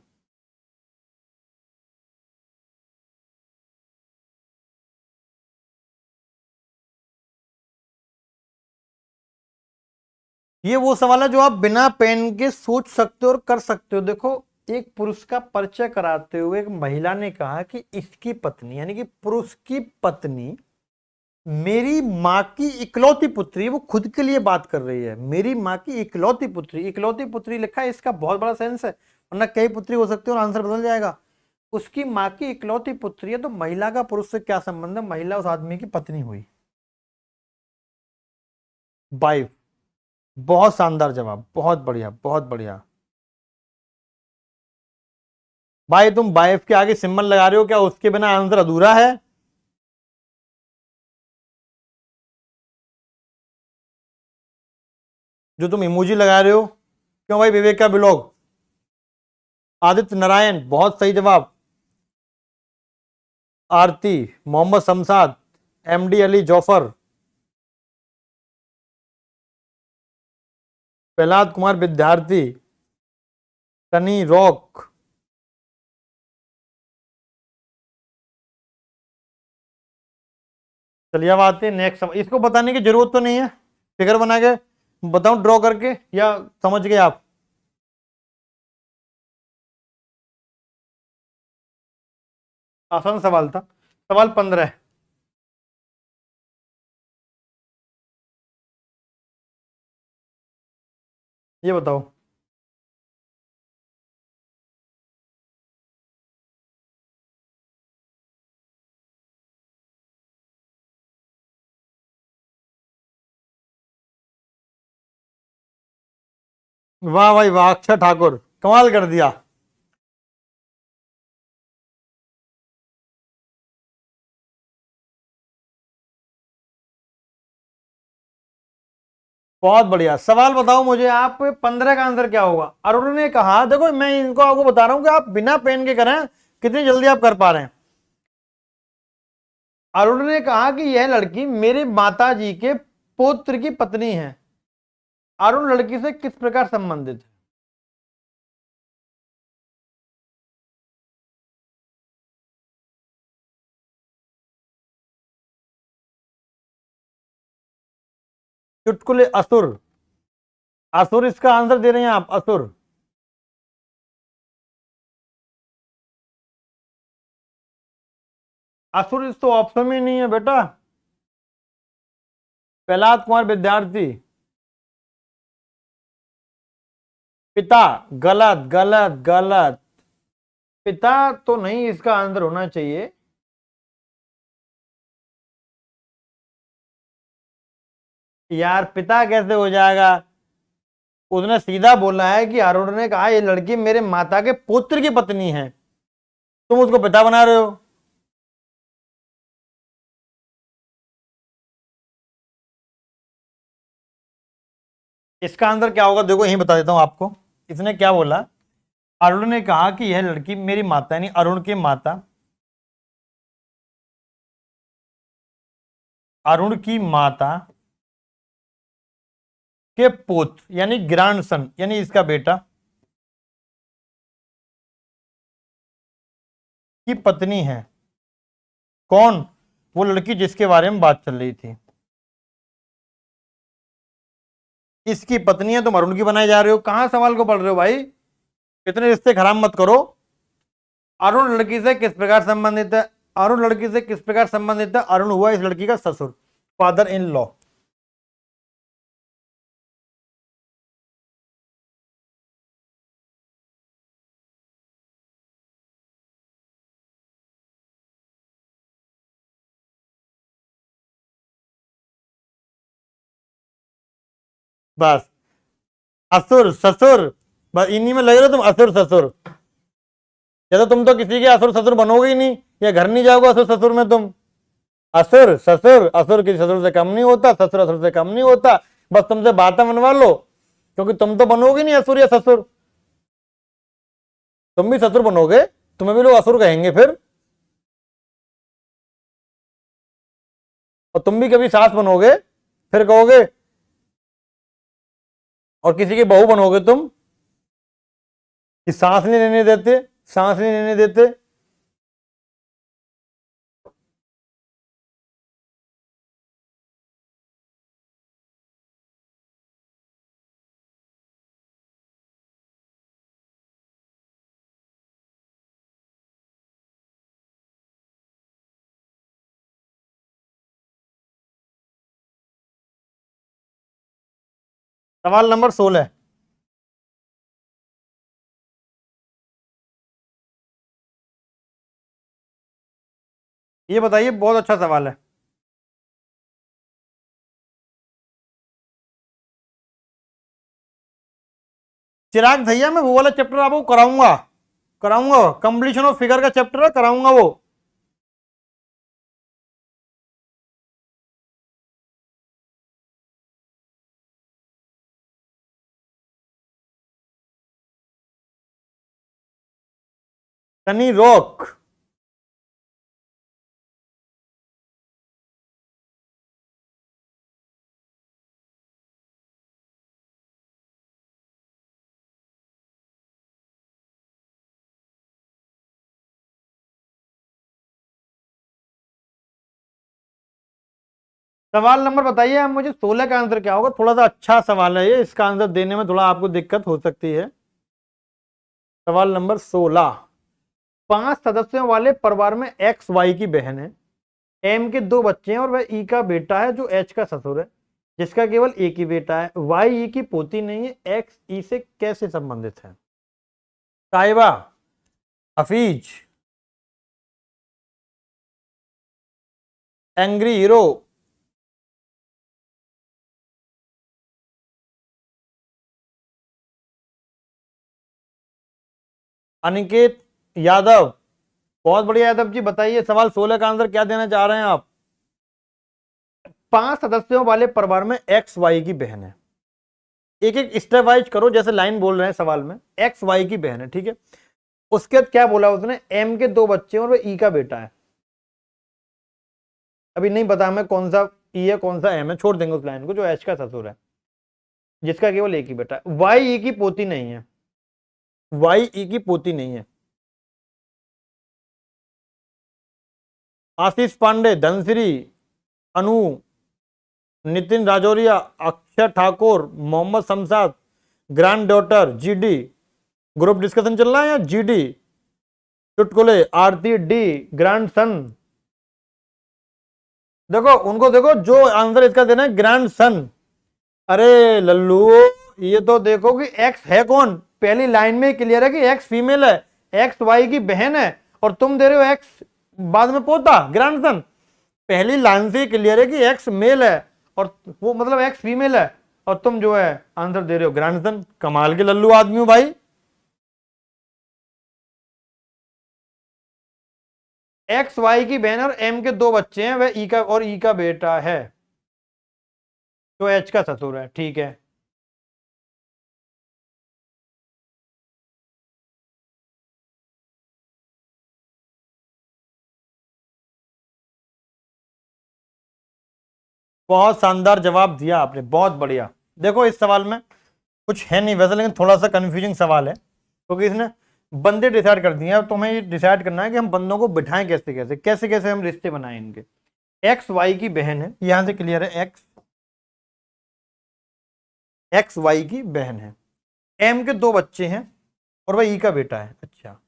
ये वो सवाल है जो आप बिना पेन के सोच सकते हो और कर सकते हो। देखो, एक पुरुष का परिचय कराते हुए एक महिला ने कहा कि इसकी पत्नी, यानी कि पुरुष की पत्नी मेरी माँ की इकलौती पुत्री, वो खुद के लिए बात कर रही है, मेरी माँ की इकलौती पुत्री। इकलौती पुत्री लिखा है, इसका बहुत बड़ा सेंस है, वरना कई पुत्री हो सकती है और आंसर बदल जाएगा। उसकी माँ की इकलौती पुत्री है, तो महिला का पुरुष से क्या संबंध है? महिला उस आदमी की पत्नी हुई, वाइफ। बहुत शानदार जवाब, बहुत बढ़िया, बहुत बढ़िया। भाई तुम वाइफ के आगे सिंबल लगा रहे हो क्या? उसके बिना आंसर अधूरा है। जो तुम इमोजी लगा रहे हो, क्यों भाई? विवेक का ब्लॉग, आदित्य नारायण, बहुत सही जवाब। आरती, मोहम्मद शमशाद, एमडी अली जौफर, प्रहलाद कुमार विद्यार्थी, सनी रॉक। चलिए अब आते हैं नेक्स्ट। इसको बताने की जरूरत तो नहीं है, फिगर बना के बताऊं ड्रॉ करके, या समझ गए आप? आसान सवाल था। सवाल 15, ये बताओ। वाह भाई वाह, अक्षय ठाकुर, कमाल कर दिया। बहुत बढ़िया सवाल। बताओ मुझे आप, 15 का आंसर क्या होगा? अरुण ने कहा, देखो मैं इनको आपको बता रहा हूं कि आप बिना पेन के करें, कितनी जल्दी आप कर पा रहे हैं। अरुण ने कहा कि यह लड़की मेरे माता जी के पुत्र की पत्नी है। अरुण लड़की से किस प्रकार संबंधित है? चुटकुले असुर, असुर इसका आंसर दे रहे हैं आप, असुर। असुर इस तो ऑप्शन में नहीं है बेटा। प्रहलाद कुमार विद्यार्थी, पिता, गलत गलत गलत। पिता तो नहीं इसका आंसर होना चाहिए। यार पिता कैसे हो जाएगा? उसने सीधा बोला है कि अरुण ने कहा ये लड़की मेरे माता के पुत्र की पत्नी है, तुम उसको पिता बना रहे हो। इसका आंसर क्या होगा देखो, यही बता देता हूं आपको। इसने क्या बोला, अरुण ने कहा कि यह लड़की मेरी माता, यानी अरुण की माता, अरुण की माता के पुत्र यानी ग्रैंडसन, यानी इसका बेटा की पत्नी है। कौन? वो लड़की जिसके बारे में बात चल रही थी, इसकी पत्नी है। तुम अरुण की बनाए जा रहे हो, कहां सवाल को पढ़ रहे हो भाई, इतने रिश्ते खराब मत करो। अरुण लड़की से किस प्रकार संबंधित है? अरुण लड़की से किस प्रकार संबंधित है? अरुण हुआ इस लड़की का ससुर, फादर इन लॉ। बस, असुर ससुर, बस इन्हीं में लग रहे हो तुम, असुर ससुर। या तो तुम तो किसी के असुर ससुर बनोगे ही नहीं, या घर नहीं जाओगे असुर ससुर में तुम। असुर ससुर, असुर किसी ससुर से कम नहीं होता, ससुर असुर से कम नहीं होता। बस तुमसे बातें मनवा लो, क्योंकि तुम तो बनोगे नहीं असुर या ससुर। तुम भी ससुर बनोगे, तुम्हें भी लोग असुर कहेंगे फिर। और तुम भी कभी सास बनोगे, फिर कहोगे, और किसी की बहू बनोगे तुम कि सांस नहीं लेने देते, सांस नहीं लेने देते। सवाल नंबर 16, ये बताइए, बहुत अच्छा सवाल है। चिराग भैया, मैं वो वाला चैप्टर आपको कराऊंगा, कराऊंगा, कंप्लीशन ऑफ फिगर का चैप्टर है, कराऊंगा वो। सनी रॉक। सवाल नंबर बताइए आप मुझे, 16 का आंसर क्या होगा? थोड़ा सा अच्छा सवाल है ये, इसका आंसर देने में थोड़ा आपको दिक्कत हो सकती है। सवाल नंबर 16, 5 सदस्यों वाले परिवार में एक्स वाई की बहन है, एम के 2 बच्चे हैं और वह ई का बेटा है जो एच का ससुर है, जिसका केवल एक ही बेटा है। वाई ई की पोती नहीं है, एक्स ई से कैसे संबंधित है? Taiba, Hafeez, angry hero, Aniket Yadav. बहुत बढ़िया यादव जी, बताइए सवाल 16 का आंसर क्या देना चाह रहे हैं आप? 5 सदस्यों वाले परिवार में एक्स वाई की बहन है। एक एक स्टेप वाइज करो, जैसे लाइन बोल रहे हैं सवाल में, एक्स वाई की बहन है, ठीक है। उसके बाद क्या बोला उसने? एम के 2 बच्चे हैं और वह ई का बेटा है। अभी नहीं पता हमें कौन सा ई है कौन सा एम है, छोड़ देंगे उस लाइन को, जो एच का ससुर है, जिसका केवल एक ही बेटा है। वाई ई की पोती नहीं है, वाई ई की पोती नहीं है। Ashish Pandey, Dhanashree, Anu, Nitin Rajoria, Akshay Thakur, Mohammad Shamshad, granddaughter GD. Group discussion चल रहा है या जीडी? चुटकुले, आरती डी, ग्रैंड सन। देखो उनको, देखो जो आंसर इसका देना है ग्रैंड सन। अरे लल्लू, ये तो देखो कि एक्स है कौन, पहली लाइन में क्लियर है कि एक्स फीमेल है, एक्स वाई की बहन है, और तुम दे रहे हो एक्स बाद में पोता ग्रैंडसन। पहली लाइन से क्लियर है कि एक्स मेल है और वो मतलब एक्स फीमेल है, और तुम जो है आंसर दे रहे हो ग्रैंडसन। कमाल के लल्लू आदमी हो भाई। एक्स वाई की बहन और एम के 2 बच्चे हैं, वह ई का और ई का बेटा है, तो एच का ससुर है, ठीक है। बहुत शानदार जवाब दिया आपने, बहुत बढ़िया। देखो इस सवाल में कुछ है नहीं वैसे, लेकिन थोड़ा सा कंफ्यूजिंग सवाल है क्योंकि इसने बंदे डिसाइड कर दिए हैं। तो हमें ये डिसाइड करना है कि हम बंदों को बिठाएं कैसे कैसे कैसे कैसे हम रिश्ते बनाएं इनके। एक्स वाई की बहन है, यहां से क्लियर है, एक्स एक्स वाई की बहन है। एम के दो बच्चे हैं और वह ई का बेटा है। अच्छा,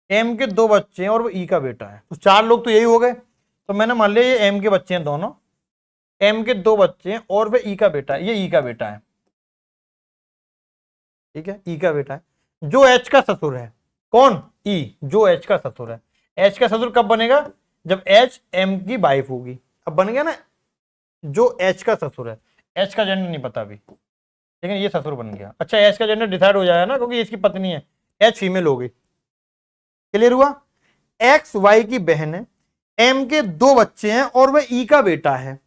एम के दो बच्चे हैं और वह ई का बेटा है, तो चार लोग तो यही हो गए। तो मैंने मान लिया ये एम के बच्चे हैं दोनों, एम के दो बच्चे हैं और वह ई का बेटा है, ये ई का बेटा है। ठीक है, ई का बेटा है। जो एच का ससुर है, कौन? ई, जो एच का ससुर है। एच का ससुर कब बनेगा? जब एच एम की वाइफ होगी। अब बन गया ना, जो एच का ससुर है। एच का जेंडर नहीं पता अभी, लेकिन ये ससुर बन गया। अच्छा, एच का जेंडर डिसाइड हो जाएगा ना, क्योंकि इसकी पत्नी है, एच फीमेल होगी। क्लियर हुआ? एक्स वाई की बहन है, एम के दो बच्चे हैं और वह ई का बेटा है।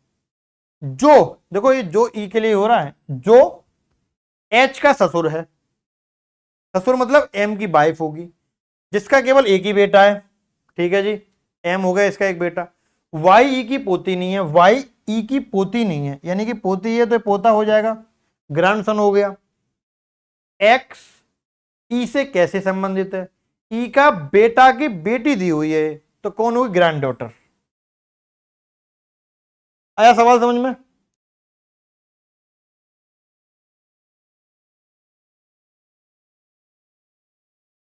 जो, देखो ये जो ई के लिए हो रहा है, जो एच का ससुर है, ससुर मतलब एम की वाइफ होगी, जिसका केवल एक ही बेटा है। ठीक है जी, एम हो गया इसका एक बेटा। वाई ई की पोती नहीं है, वाई ई की पोती नहीं है, यानी कि पोती है तो पोता हो जाएगा, ग्रैंडसन हो गया। एक्स ई से कैसे संबंधित है? ई का बेटा की बेटी दी हुई है, तो कौन होगी? Grand daughter. आया सवाल समझ में?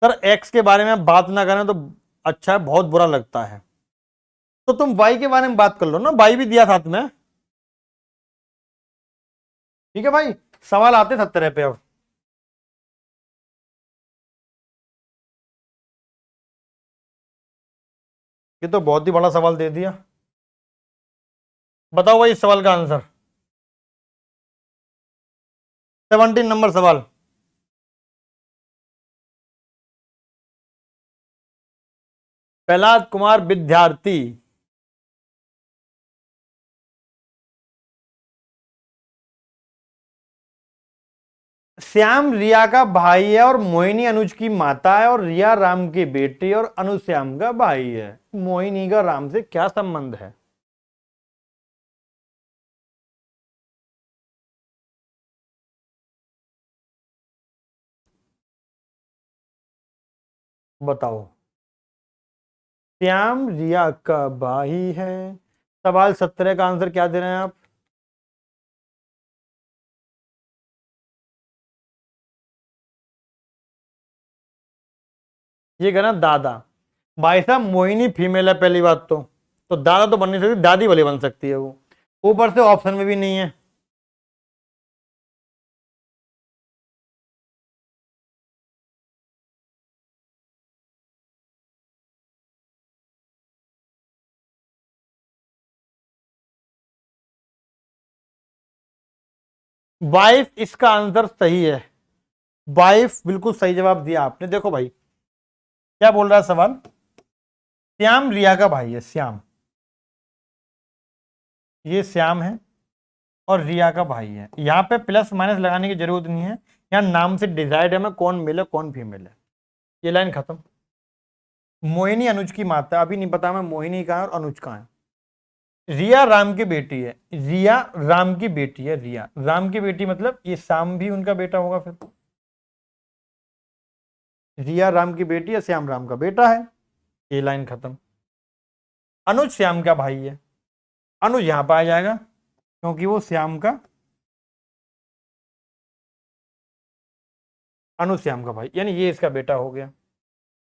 सर एक्स के बारे में बात ना करें तो अच्छा है, बहुत बुरा लगता है। तो तुम वाई के बारे में बात कर लो ना, वाई भी दिया साथ में। ठीक है भाई, सवाल आते 17 पे। अब ये तो बहुत ही बड़ा सवाल दे दिया। बताओ भाई इस सवाल का आंसर। 17 नंबर सवाल। प्रहलाद कुमार विद्यार्थी। श्याम रिया का भाई है और मोहिनी अनुज की माता है, और रिया राम की बेटी और अनुज श्याम का भाई है। मोहिनी का राम से क्या संबंध है? बताओ। श्याम रिया का भाई है। सवाल 17 का आंसर क्या दे रहे हैं आप? ये कहना दादा। भाई साहब मोहिनी फीमेल है पहली बात तो दादा तो बन नहीं सकती, दादी भले बन सकती है वो। ऊपर से ऑप्शन में भी नहीं है। वाइफ इसका आंसर सही है, वाइफ बिल्कुल सही जवाब दिया आपने। देखो भाई क्या बोल रहा है सवाल। श्याम रिया का भाई है, श्याम, ये श्याम है और रिया का भाई है। यहाँ पे प्लस माइनस लगाने की जरूरत नहीं है, यहाँ नाम से डिसाइड है मैं कौन मेल है कौन फीमेल है। ये लाइन खत्म। मोहिनी अनुज की माता, अभी नहीं पता मैं मोहिनी कहाँ है और अनुज कहाँ है। रिया राम की बेटी है, रिया राम की बेटी है, रिया राम की बेटी मतलब ये श्याम भी उनका बेटा होगा फिर। रिया राम की बेटी है, श्याम राम का बेटा है। ये लाइन खत्म। अनुज श्याम का भाई है, अनुज यहां पर आ जाएगा क्योंकि वो श्याम का, अनुज श्याम का भाई, यानी ये इसका बेटा हो गया।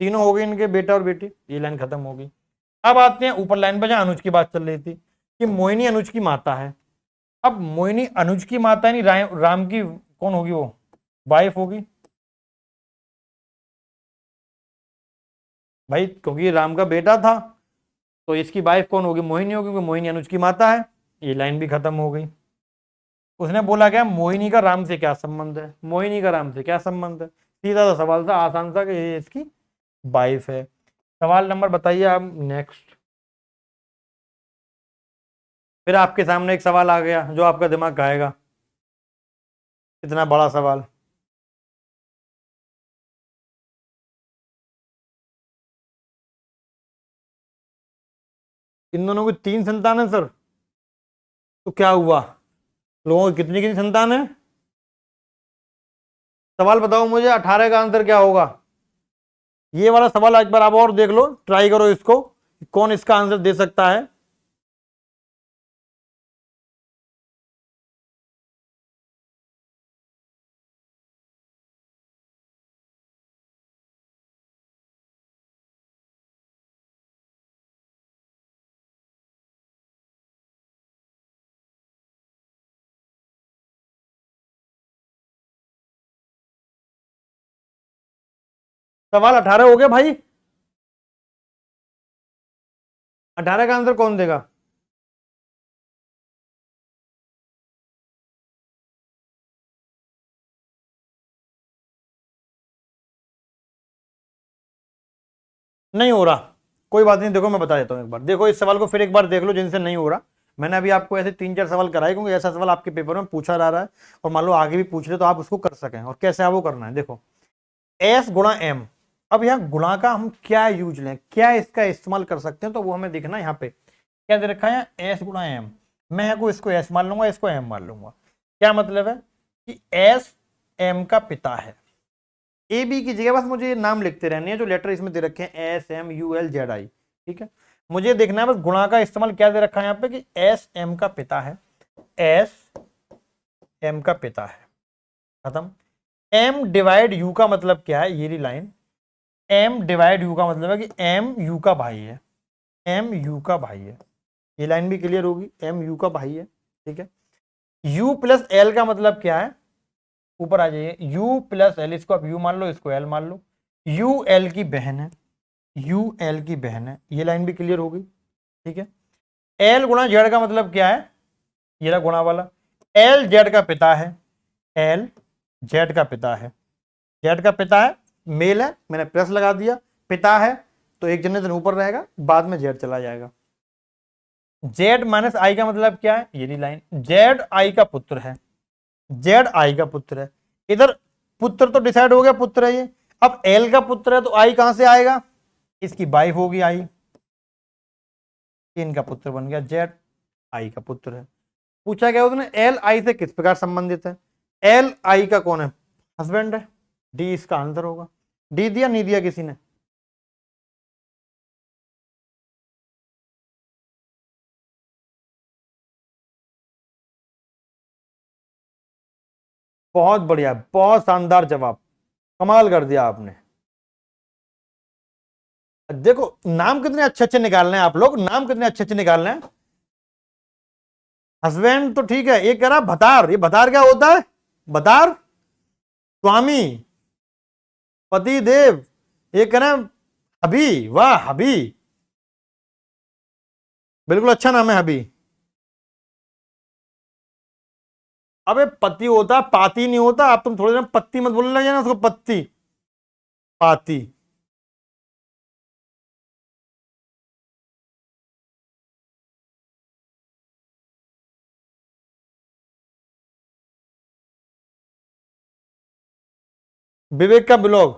तीनों हो गए इनके बेटा और बेटी। ये लाइन खत्म होगी। अब आते हैं ऊपर लाइन पर जहां अनुज की बात चल रही थी कि मोहिनी अनुज की माता है। अब मोहिनी अनुज की माता यानी राम की कौन होगी? वो वाइफ होगी भाई, क्योंकि ये राम का बेटा था तो इसकी वाइफ कौन होगी? मोहिनी होगी, क्योंकि मोहिनी अनुज की माता है। ये लाइन भी खत्म हो गई। उसने बोला क्या, मोहिनी का राम से क्या संबंध है? मोहिनी का राम से क्या संबंध है? सीधा सा सवाल था, आसान सा, कि ये इसकी वाइफ है। सवाल नंबर बताइए आप नेक्स्ट। फिर आपके सामने एक सवाल आ गया जो आपका दिमाग खाएगा, इतना बड़ा सवाल। इन दोनों की तीन संतान है सर, तो क्या हुआ? लोगों की कितनी कितनी संतान है? सवाल बताओ मुझे, 18 का आंसर क्या होगा? ये वाला सवाल एक बार आप और देख लो, ट्राई करो इसको, कौन इसका आंसर दे सकता है। सवाल 18 हो गया भाई। 18 का आंसर कौन देगा? नहीं हो रहा, कोई बात नहीं, देखो मैं बता देता हूँ एक बार, देखो इस सवाल को फिर एक बार देख लो जिनसे नहीं हो रहा। मैंने अभी आपको ऐसे 3-4 सवाल कराए क्योंकि ऐसा सवाल आपके पेपर में पूछा जा रहा है, और मान लो आगे भी पूछ रहे तो आप उसको कर सकें। और कैसे आपको करना है, देखो एस गुणा एम। अब यहाँ गुणा का हम क्या यूज लें, क्या इसका इस्तेमाल कर सकते हैं, तो वो हमें देखना है। यहाँ पे क्या दे रखा है, एस गुणा एम। मैं यहाँ को इसको एस मान लूंगा, इसको एम मान लूंगा। क्या मतलब है कि एस एम का पिता है। ए बी की जगह बस मुझे ये नाम लिखते रहने हैं जो लेटर इसमें दे रखे हैं, S M U L Z I. ठीक है, मुझे देखना है बस गुणा का इस्तेमाल क्या दे रखा है यहाँ पे कि एस एम का पिता है, एस एम का पिता है, खत्म। एम डिवाइड यू का मतलब क्या है, ये रही लाइन। एम डिवाइड यू का मतलब है कि एम यू का भाई है, एम यू का भाई है। ये लाइन भी क्लियर होगी, एम यू का भाई है। ठीक है, यू प्लस एल का मतलब क्या है, ऊपर आ जाइए, यू प्लस एल, इसको आप यू मान लो, इसको एल मान लो। यू एल की बहन है, यू एल की बहन है, ये लाइन भी क्लियर होगी। ठीक है, एल गुणा जेड का मतलब क्या है, ये रहा गुणा वाला। एल जेड का पिता है, एल जेड का पिता है, जेड का पिता है, मेल है, मैंने प्लस लगा दिया। पिता है तो एक जनरेशन ऊपर रहेगा, बाद में जेड चला जाएगा। जेड माइनस आई का मतलब क्या है, ये लाइन, जेड आई का पुत्र है, जेड आई का पुत्र है। इधर पुत्र तो डिसाइड हो गया, पुत्र है ये। अब एल का पुत्र है तो आई कहां से आएगा, इसकी वाइफ होगी आई, इनका पुत्र बन गया, जेड आई का पुत्र है। पूछा गया उसने एल आई से किस प्रकार संबंधित है, एल आई का कौन है, हस्बैंड है। डी इसका आंसर होगा। डी दिया नहीं दिया किसी ने? बहुत बढ़िया, बहुत शानदार जवाब, कमाल कर दिया आपने। देखो नाम कितने अच्छे अच्छे निकालने हैं आप लोग, नाम कितने अच्छे अच्छे निकालने हैं। हस्बैंड तो ठीक है, ये कह रहा भतार, ये भतार क्या होता है, भतार स्वामी, पति देव। ये कह रहे हैं हबी, वाह हबी, बिल्कुल अच्छा नाम है हबी। अबे पति होता, पाती नहीं होता। आप तुम थोड़ी देर पत्ती मत बोलने लगे ना उसको, पत्ती, पाती। विवेक का ब्लॉग।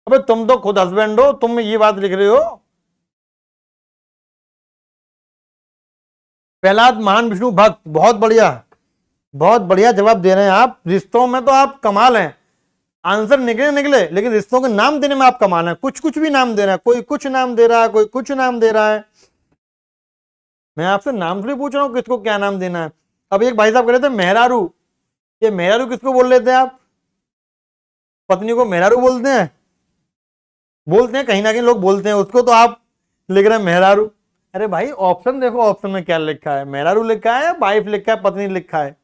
अबे तुम तो खुद हस्बैंड हो, तुम ये बात लिख रहे हो। प्रहलाद महान विष्णु भक्त, बहुत बढ़िया, बहुत बढ़िया जवाब दे रहे हैं आप। रिश्तों में तो आप कमाल हैं, आंसर निकले निकले, लेकिन रिश्तों के नाम देने में आप कमाल हैं। कुछ कुछ भी नाम दे रहा है, कोई कुछ नाम दे रहा है, कोई कुछ नाम दे रहा है। मैं आपसे नाम थोड़ी पूछ रहा हूँ किसको क्या नाम देना है। अब एक भाई साहब कह रहे थे मेहरारू, ये मेहरारू किसको बोल लेते हैं आप, पत्नी को मेहरारू बोलते हैं? बोलते हैं, कहीं ना कहीं लोग बोलते हैं उसको, तो आप लिख रहे हैं मेहरारू। अरे भाई ऑप्शन देखो, ऑप्शन में क्या लिखा है, मेहरारू लिखा है या वाइफ लिखा है, पत्नी लिखा है।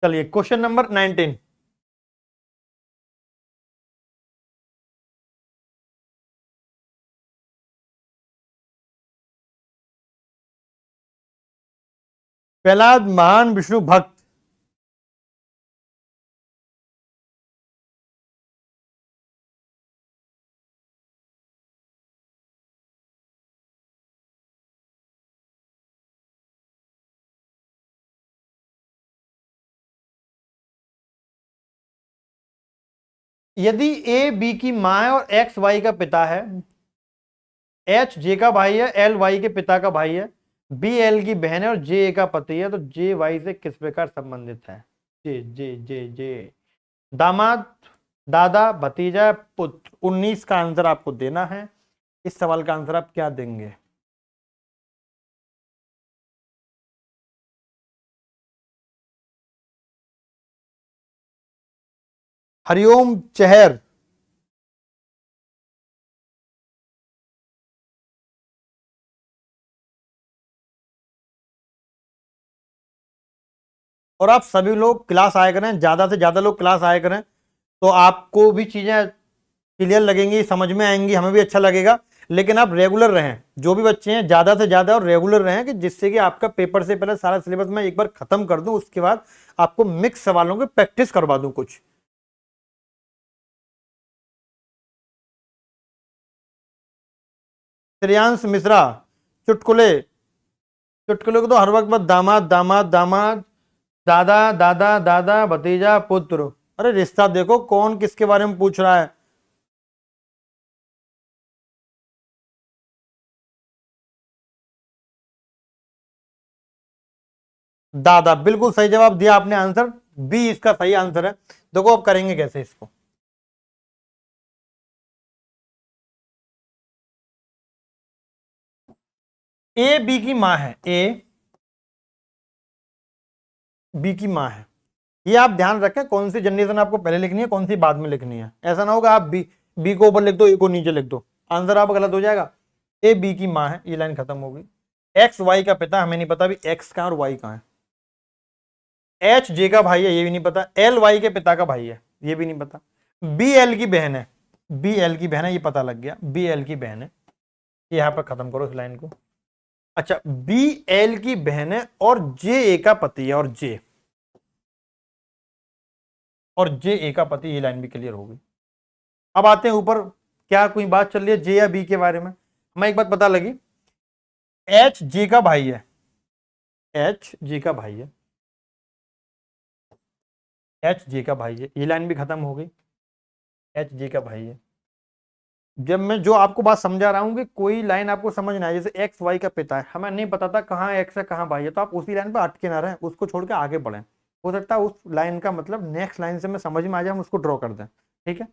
चलिए क्वेश्चन नंबर 19। प्रहलाद महान विष्णु भक्त। यदि ए बी की माँ है और एक्स वाई का पिता है, एच जे का भाई है, एल वाई के पिता का भाई है, बी एल की बहन है और जे ए का पति है, तो जे वाई से किस प्रकार संबंधित है? जे जे जे जे दामाद, दादा, भतीजा, पुत्र। 19 का आंसर आपको देना है। इस सवाल का आंसर आप क्या देंगे? हरिओम चहर। और आप सभी लोग क्लास आया करें, ज्यादा से ज्यादा लोग क्लास आया करें, तो आपको भी चीजें क्लियर लगेंगी, समझ में आएंगी, हमें भी अच्छा लगेगा। लेकिन आप रेगुलर रहें, जो भी बच्चे हैं ज्यादा से ज्यादा और रेगुलर रहें, कि जिससे कि आपका पेपर से पहले सारा सिलेबस मैं एक बार खत्म कर दूं, उसके बाद आपको मिक्स सवालों की प्रैक्टिस करवा दूं कुछ। श्रेयांश मिश्रा, चुटकुले। चुटकुले को तो हर वक्त बस दामाद दामाद दामाद, दादा दादा दादा, भतीजा पुत्र। अरे रिश्ता देखो कौन किसके बारे में पूछ रहा है। दादा, बिल्कुल सही जवाब दिया आपने, आंसर बी इसका सही आंसर है। देखो अब करेंगे कैसे इसको। ए बी की माँ है, ए बी की माँ है। ये आप ध्यान रखें, कौन सी जनरेशन आपको पहले लिखनी है, कौन सी बाद में लिखनी है। ऐसा ना होगा आप बी बी को ऊपर लिख दो, ए को नीचे लिख दो, आंसर आप गलत हो जाएगा। ए बी की माँ है, ये लाइन खत्म हो गई। एक्स वाई का पिता, हमें नहीं पता भी एक्स कहाँ और वाई कहाँ है। एच जे का भाई है, ये भी नहीं पता। एल वाई के पिता का भाई है, ये भी नहीं पता। बी एल की बहन है, बी एल की बहन है, ये पता लग गया, बी एल की बहन है। यहां पर खत्म करो इस लाइन को। अच्छा, बी एल की बहन है और जे ए का पति है, और जे ए का पति, ये लाइन भी क्लियर हो गई। अब आते हैं ऊपर, क्या कोई बात चल रही है जे या बी के बारे में? हमें एक बात पता लगी, एच जे का भाई है, एच जे का भाई है, एच जे का भाई है, ये लाइन भी खत्म हो गई। एच जे का भाई है। जब मैं जो आपको बात समझा रहा हूं कि कोई लाइन आपको समझ ना आए, जैसे एक्स वाई का पिता है, हमें नहीं पता था कहाँ एक्स है कहाँ वाई है, तो आप उसी लाइन पर अटके ना रहें, उसको छोड़ के आगे बढ़ें। हो सकता है उस लाइन का मतलब नेक्स्ट लाइन से मैं समझ में आ जाए, हम उसको ड्रॉ कर दें। ठीक है।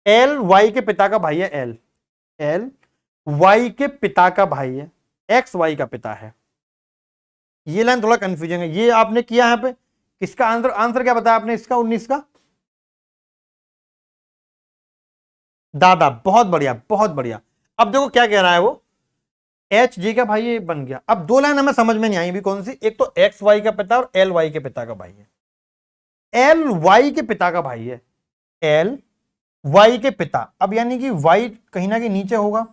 एल वाई के पिता का भाई है, एल एल वाई के पिता का भाई है, एक्स वाई का पिता है। ये लाइन थोड़ा कंफ्यूजन है, ये आपने किया यहाँ पे। किसका आंसर, आंसर क्या बताया आपने इसका? 19 का दादा। बहुत बढ़िया, बहुत बढ़िया। अब देखो क्या कह रहा है वो, एच जे का भाई ये बन गया। अब दो लाइन हमें समझ में नहीं आई भी कौन सी, एक तो एक्स वाई का पिता और एल वाई के पिता का भाई है। एल वाई के पिता का भाई है, एल वाई के पिता, अब यानी कि वाई कहीं ना कहीं नीचे होगा,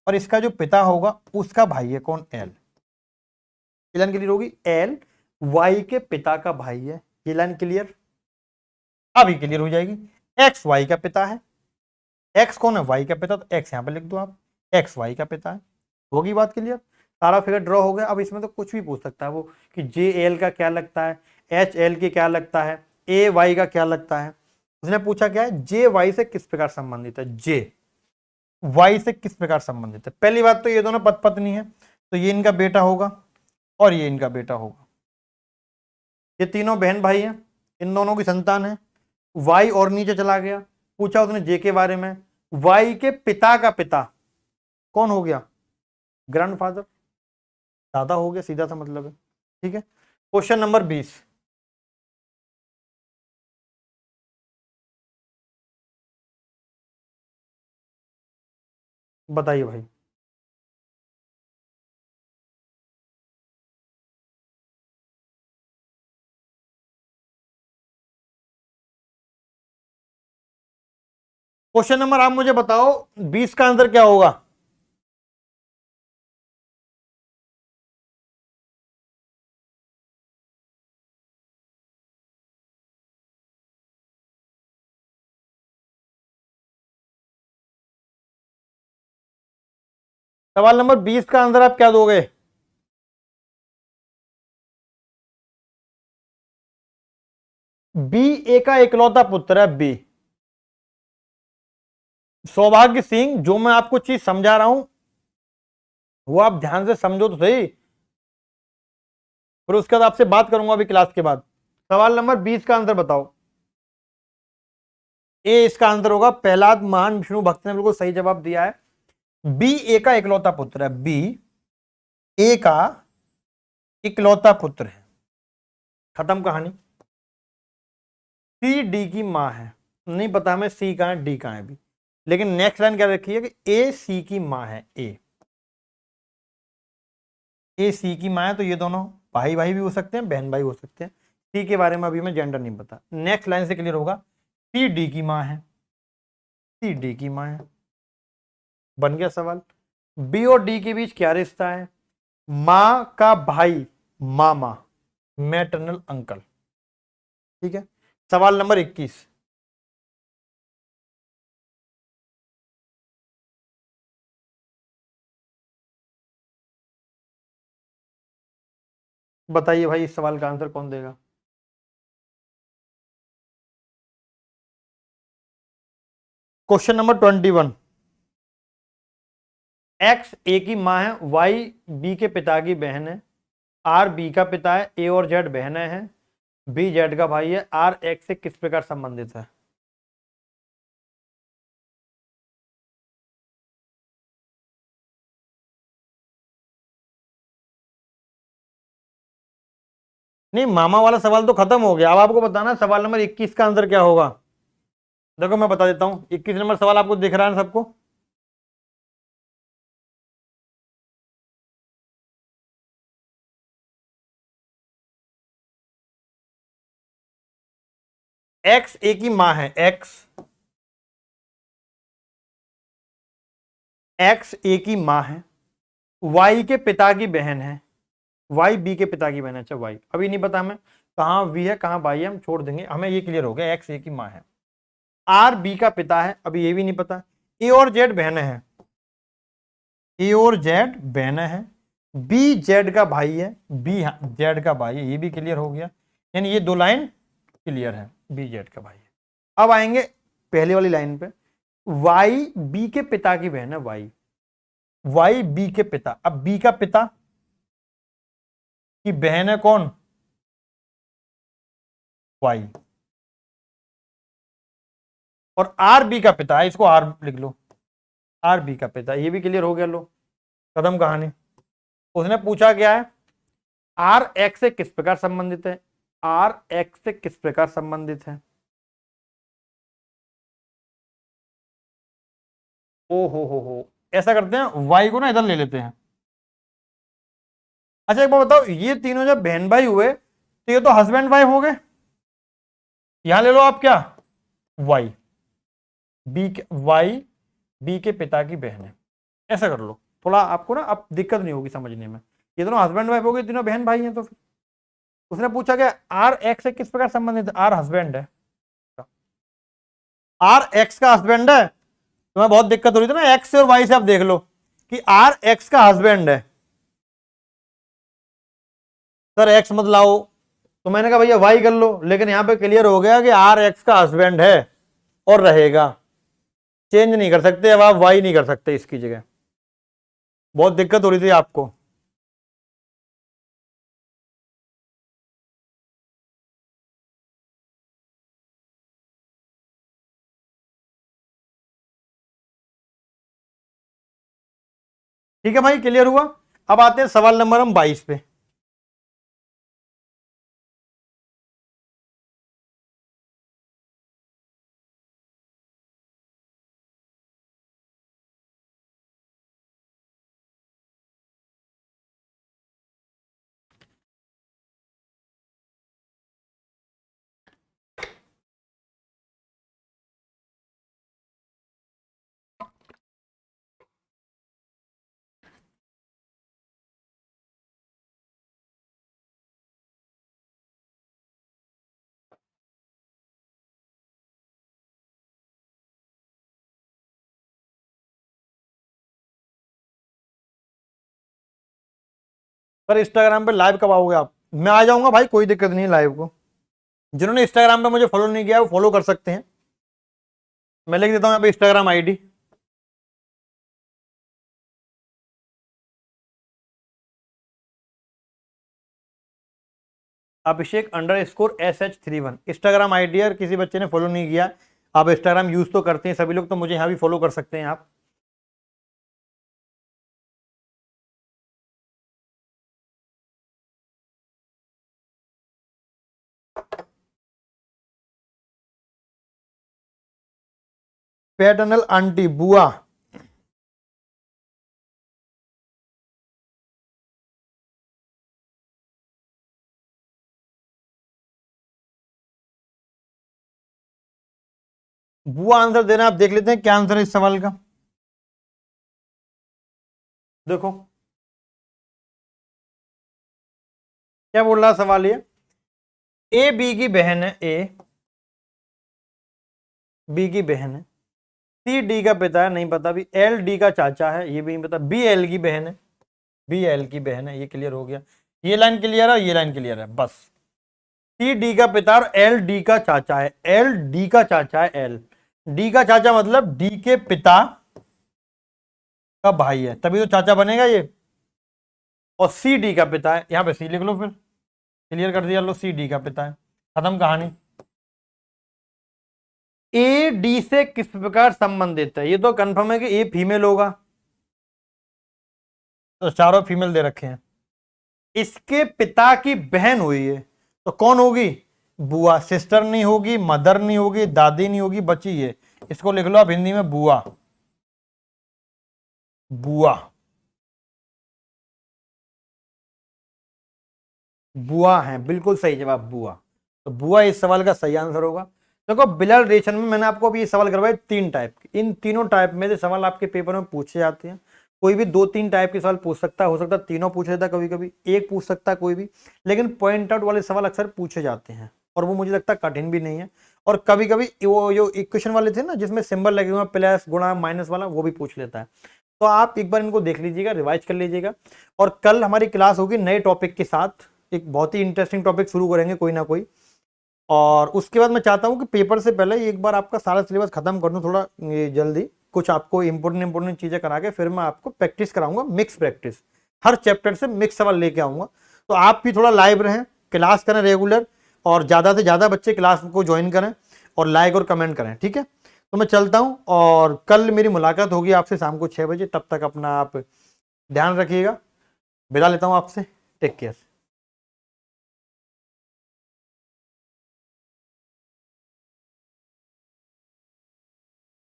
और इसका जो पिता होगा उसका भाई है कौन? एल। ये लाइन क्लियर होगी, एल वाई के पिता का भाई है, ये लाइन क्लियर। अभी क्लियर हो जाएगी। एक्स वाई का पिता है, एक्स कौन है? वाई का पिता, तो एक्स यहां पे लिख दो आप, एक्स वाई का पिता है। होगी बात क्लियर? सारा फिगर ड्रॉ हो गया। अब इसमें तो कुछ भी पूछ सकता है वो, कि जे एल का क्या लगता है, एच एल के क्या लगता है, ए वाई का क्या लगता है। उसने पूछा क्या है, जे वाई से किस प्रकार संबंधित है, जे वाई से किस प्रकार संबंधित है। पहली बात तो ये दोनों पति पत्नी है, तो ये इनका बेटा होगा और ये इनका बेटा होगा। ये तीनों बहन भाई हैं, इन दोनों की संतान है। वाई और नीचे चला गया, पूछा उसने जे के बारे में। वाई के पिता का पिता कौन हो गया? ग्रैंडफादर, दादा हो गया, सीधा सा मतलब है। ठीक है। क्वेश्चन नंबर 20, बताइए भाई। क्वेश्चन नंबर आप मुझे बताओ, 20 का आंसर क्या होगा? सवाल नंबर 20 का आंसर आप क्या दोगे? बी ए का इकलौता पुत्र है, बी सौभाग्य सिंह, जो मैं आपको चीज समझा रहा हूं वो आप ध्यान से समझो तो सही, फिर उसके बाद आपसे बात करूंगा अभी क्लास के बाद। सवाल नंबर 20 का आंसर बताओ। ए इसका आंसर होगा, प्रहलाद महान विष्णु भक्त ने बिल्कुल सही जवाब दिया है। बी ए का इकलौता पुत्र है, बी ए का इकलौता पुत्र है, खत्म कहानी। सी डी की मां है, नहीं पता हमें सी कहां है डी कहां है अभी, लेकिन नेक्स्ट लाइन क्या रखी है कि ए सी की मां है, ए सी की मां है, तो ये दोनों भाई भाई भी हो सकते हैं, बहन भाई हो सकते हैं। सी के बारे में अभी मैं जेंडर नहीं पता, नेक्स्ट लाइन से क्लियर होगा। सी डी की मां है, सी डी की मां है, बन गया सवाल। बी और डी के बीच क्या रिश्ता है? मां का भाई, मामा, मैटरनल अंकल। ठीक है, सवाल नंबर 21। बताइए भाई, इस सवाल का आंसर कौन देगा? Question number 21। एक्स ए की मां है, वाई बी के पिता की बहन है, आर बी का पिता है, ए और जेड बहनें हैं, बी जेड का भाई है, आर एक्स से किस प्रकार संबंधित है? नहीं, मामा वाला सवाल तो खत्म हो गया, अब आपको बताना सवाल नंबर 21 का आंसर क्या होगा। देखो मैं बता देता हूं, 21 नंबर सवाल आपको दिख रहा है सबको? एक्स ए की मां है, एक्स ए की मां है, वाई के पिता की बहन है, वाई बी के पिता की बहन है। अच्छा वाई अभी नहीं पता हमें कहां वी है कहां वाई है, हम छोड़ देंगे, हमें ये क्लियर हो गया एक्स ए की मां है। आर बी का पिता है, अभी ये भी नहीं पता। ए और जेड बहनें हैं, ए और जेड बहनें हैं, बी जेड का भाई है, बी जेड का भाई है, ये भी क्लियर हो गया, यानी ये दो लाइन क्लियर है, बी जेड का भाई है। अब आएंगे पहले वाली लाइन पे, वाई बी के पिता की बहन है, वाई बी के पिता, अब बी का पिता की बहन है कौन? वाई। और आर बी का पिता है, इसको आर लिख लो, आर बी का पिता, ये भी क्लियर हो गया, लो कदम कहानी। उसने पूछा क्या है, आर एक्स से किस प्रकार संबंधित है, आर एक्स से किस प्रकार संबंधित है? ओ हो, ऐसा करते हैं वाई को ना इधर ले लेते हैं। अच्छा एक बात बताओ, ये तीनों जब बहन भाई हुए तो ये तो हस्बैंड वाइफ हो गए, यहां ले लो आप क्या, वाई बी के, वाई बी के पिता की बहन है, ऐसा कर लो, थोड़ा आपको ना अब दिक्कत नहीं होगी समझने में। ये दोनों हस्बैंड वाइफ हो गए, तीनों बहन भाई हैं, तो फिर उसने पूछा कि आर एक्स से किस प्रकार संबंधित है, आर हस्बैंड है, आर एक्स का हस्बैंड है। तुम्हें बहुत दिक्कत हो रही थी ना, एक्स से और वाई से आप देख लो कि आर एक्स का हस्बैंड है, सर एक्स मत लाओ, तो मैंने कहा भैया वाई कर लो, लेकिन यहां पे क्लियर हो गया कि आर एक्स का हस्बैंड है और रहेगा, चेंज नहीं कर सकते, अब आप वाई नहीं कर सकते इसकी जगह, बहुत दिक्कत हो रही थी आपको। ठीक है भाई, क्लियर हुआ। अब आते हैं सवाल नंबर हम 22 पे। पर इंस्टाग्राम पे लाइव कब आओगे आप? मैं आ जाऊंगा भाई, कोई दिक्कत नहीं लाइव को, जिन्होंने इंस्टाग्राम पे मुझे फॉलो नहीं किया वो फॉलो कर सकते हैं, मैं लिख देता हूं यहाँ पे इंस्टाग्राम आईडी। अभिषेक_SH31 इंस्टाग्राम आईडी है, किसी बच्चे ने फॉलो नहीं किया। आप इंस्टाग्राम यूज तो करते हैं सभी लोग, तो मुझे यहाँ भी फॉलो कर सकते हैं आप। पैटर्नल आंटी, बुआ। बुआ आंसर देना, आप देख लेते हैं क्या आंसर है इस सवाल का। देखो क्या बोल रहा सवाल, ये ए बी की बहन है, ए बी की बहन है, सी डी का पिता है, नहीं पता भी, एल डी का चाचा है, ये भी नहीं पता, बी एल की बहन है, बी एल की बहन है, ये क्लियर हो गया। ये लाइन क्लियर है, ये लाइन क्लियर है, बस। सी डी का पिता और एल डी का चाचा है, एल डी का चाचा है, एल डी का चाचा मतलब डी के पिता का भाई है, तभी तो चाचा बनेगा ये। और सी डी का पिता है, यहां पे सी लिख लो, फिर क्लियर कर दिया, लो सी डी का पिता है, खत्म कहानी। ए डी से किस प्रकार संबंधित है, ये तो कंफर्म है कि ए फीमेल होगा, तो चारों फीमेल दे रखे हैं। इसके पिता की बहन हुई है तो कौन होगी, बुआ। सिस्टर नहीं होगी, मदर नहीं होगी, दादी नहीं होगी, बची है, इसको लिख लो आप हिंदी में बुआ, बुआ, बुआ है, बिल्कुल सही जवाब बुआ। तो बुआ इस सवाल का सही आंसर होगा। देखो बिलल रेशन में मैंने आपको अभी ये सवाल करवाए 3 टाइप के, इन तीनों टाइप में से सवाल आपके पेपर में पूछे जाते हैं। कोई भी 2-3 टाइप के सवाल पूछ सकता है, हो सकता है तीनों पूछ लेता, कभी कभी एक पूछ सकता है कोई भी, लेकिन पॉइंट आउट वाले सवाल अक्सर पूछे जाते हैं और वो मुझे लगता है कठिन भी नहीं है। और कभी कभी वो जो इक्वेशन वाले थे ना जिसमें सिंबल लगे हुए प्लस गुणा माइनस वाला, वो भी पूछ लेता है। तो आप एक बार इनको देख लीजिएगा, रिवाइज कर लीजिएगा। और कल हमारी क्लास होगी नए टॉपिक के साथ, एक बहुत ही इंटरेस्टिंग टॉपिक शुरू करेंगे कोई ना कोई। और उसके बाद मैं चाहता हूं कि पेपर से पहले एक बार आपका सारा सिलेबस खत्म कर दूं थोड़ा जल्दी, कुछ आपको इंपोर्टेंट चीजें करा के फिर मैं आपको प्रैक्टिस कराऊंगा, मिक्स प्रैक्टिस, हर चैप्टर से मिक्स सवाल लेके आऊंगा। तो आप भी थोड़ा लाइव रहें, क्लास करें रेगुलर, और ज्यादा से ज्यादा बच्चे क्लास को ज्वाइन करें और लाइक और कमेंट करें, ठीक है। तो मैं चलता हूं और कल मेरी मुलाकात होगी आपसे शाम को 6 बजे, तब तक अपना आप ध्यान रखिएगा। विदा लेता हूं आपसे, टेक केयर।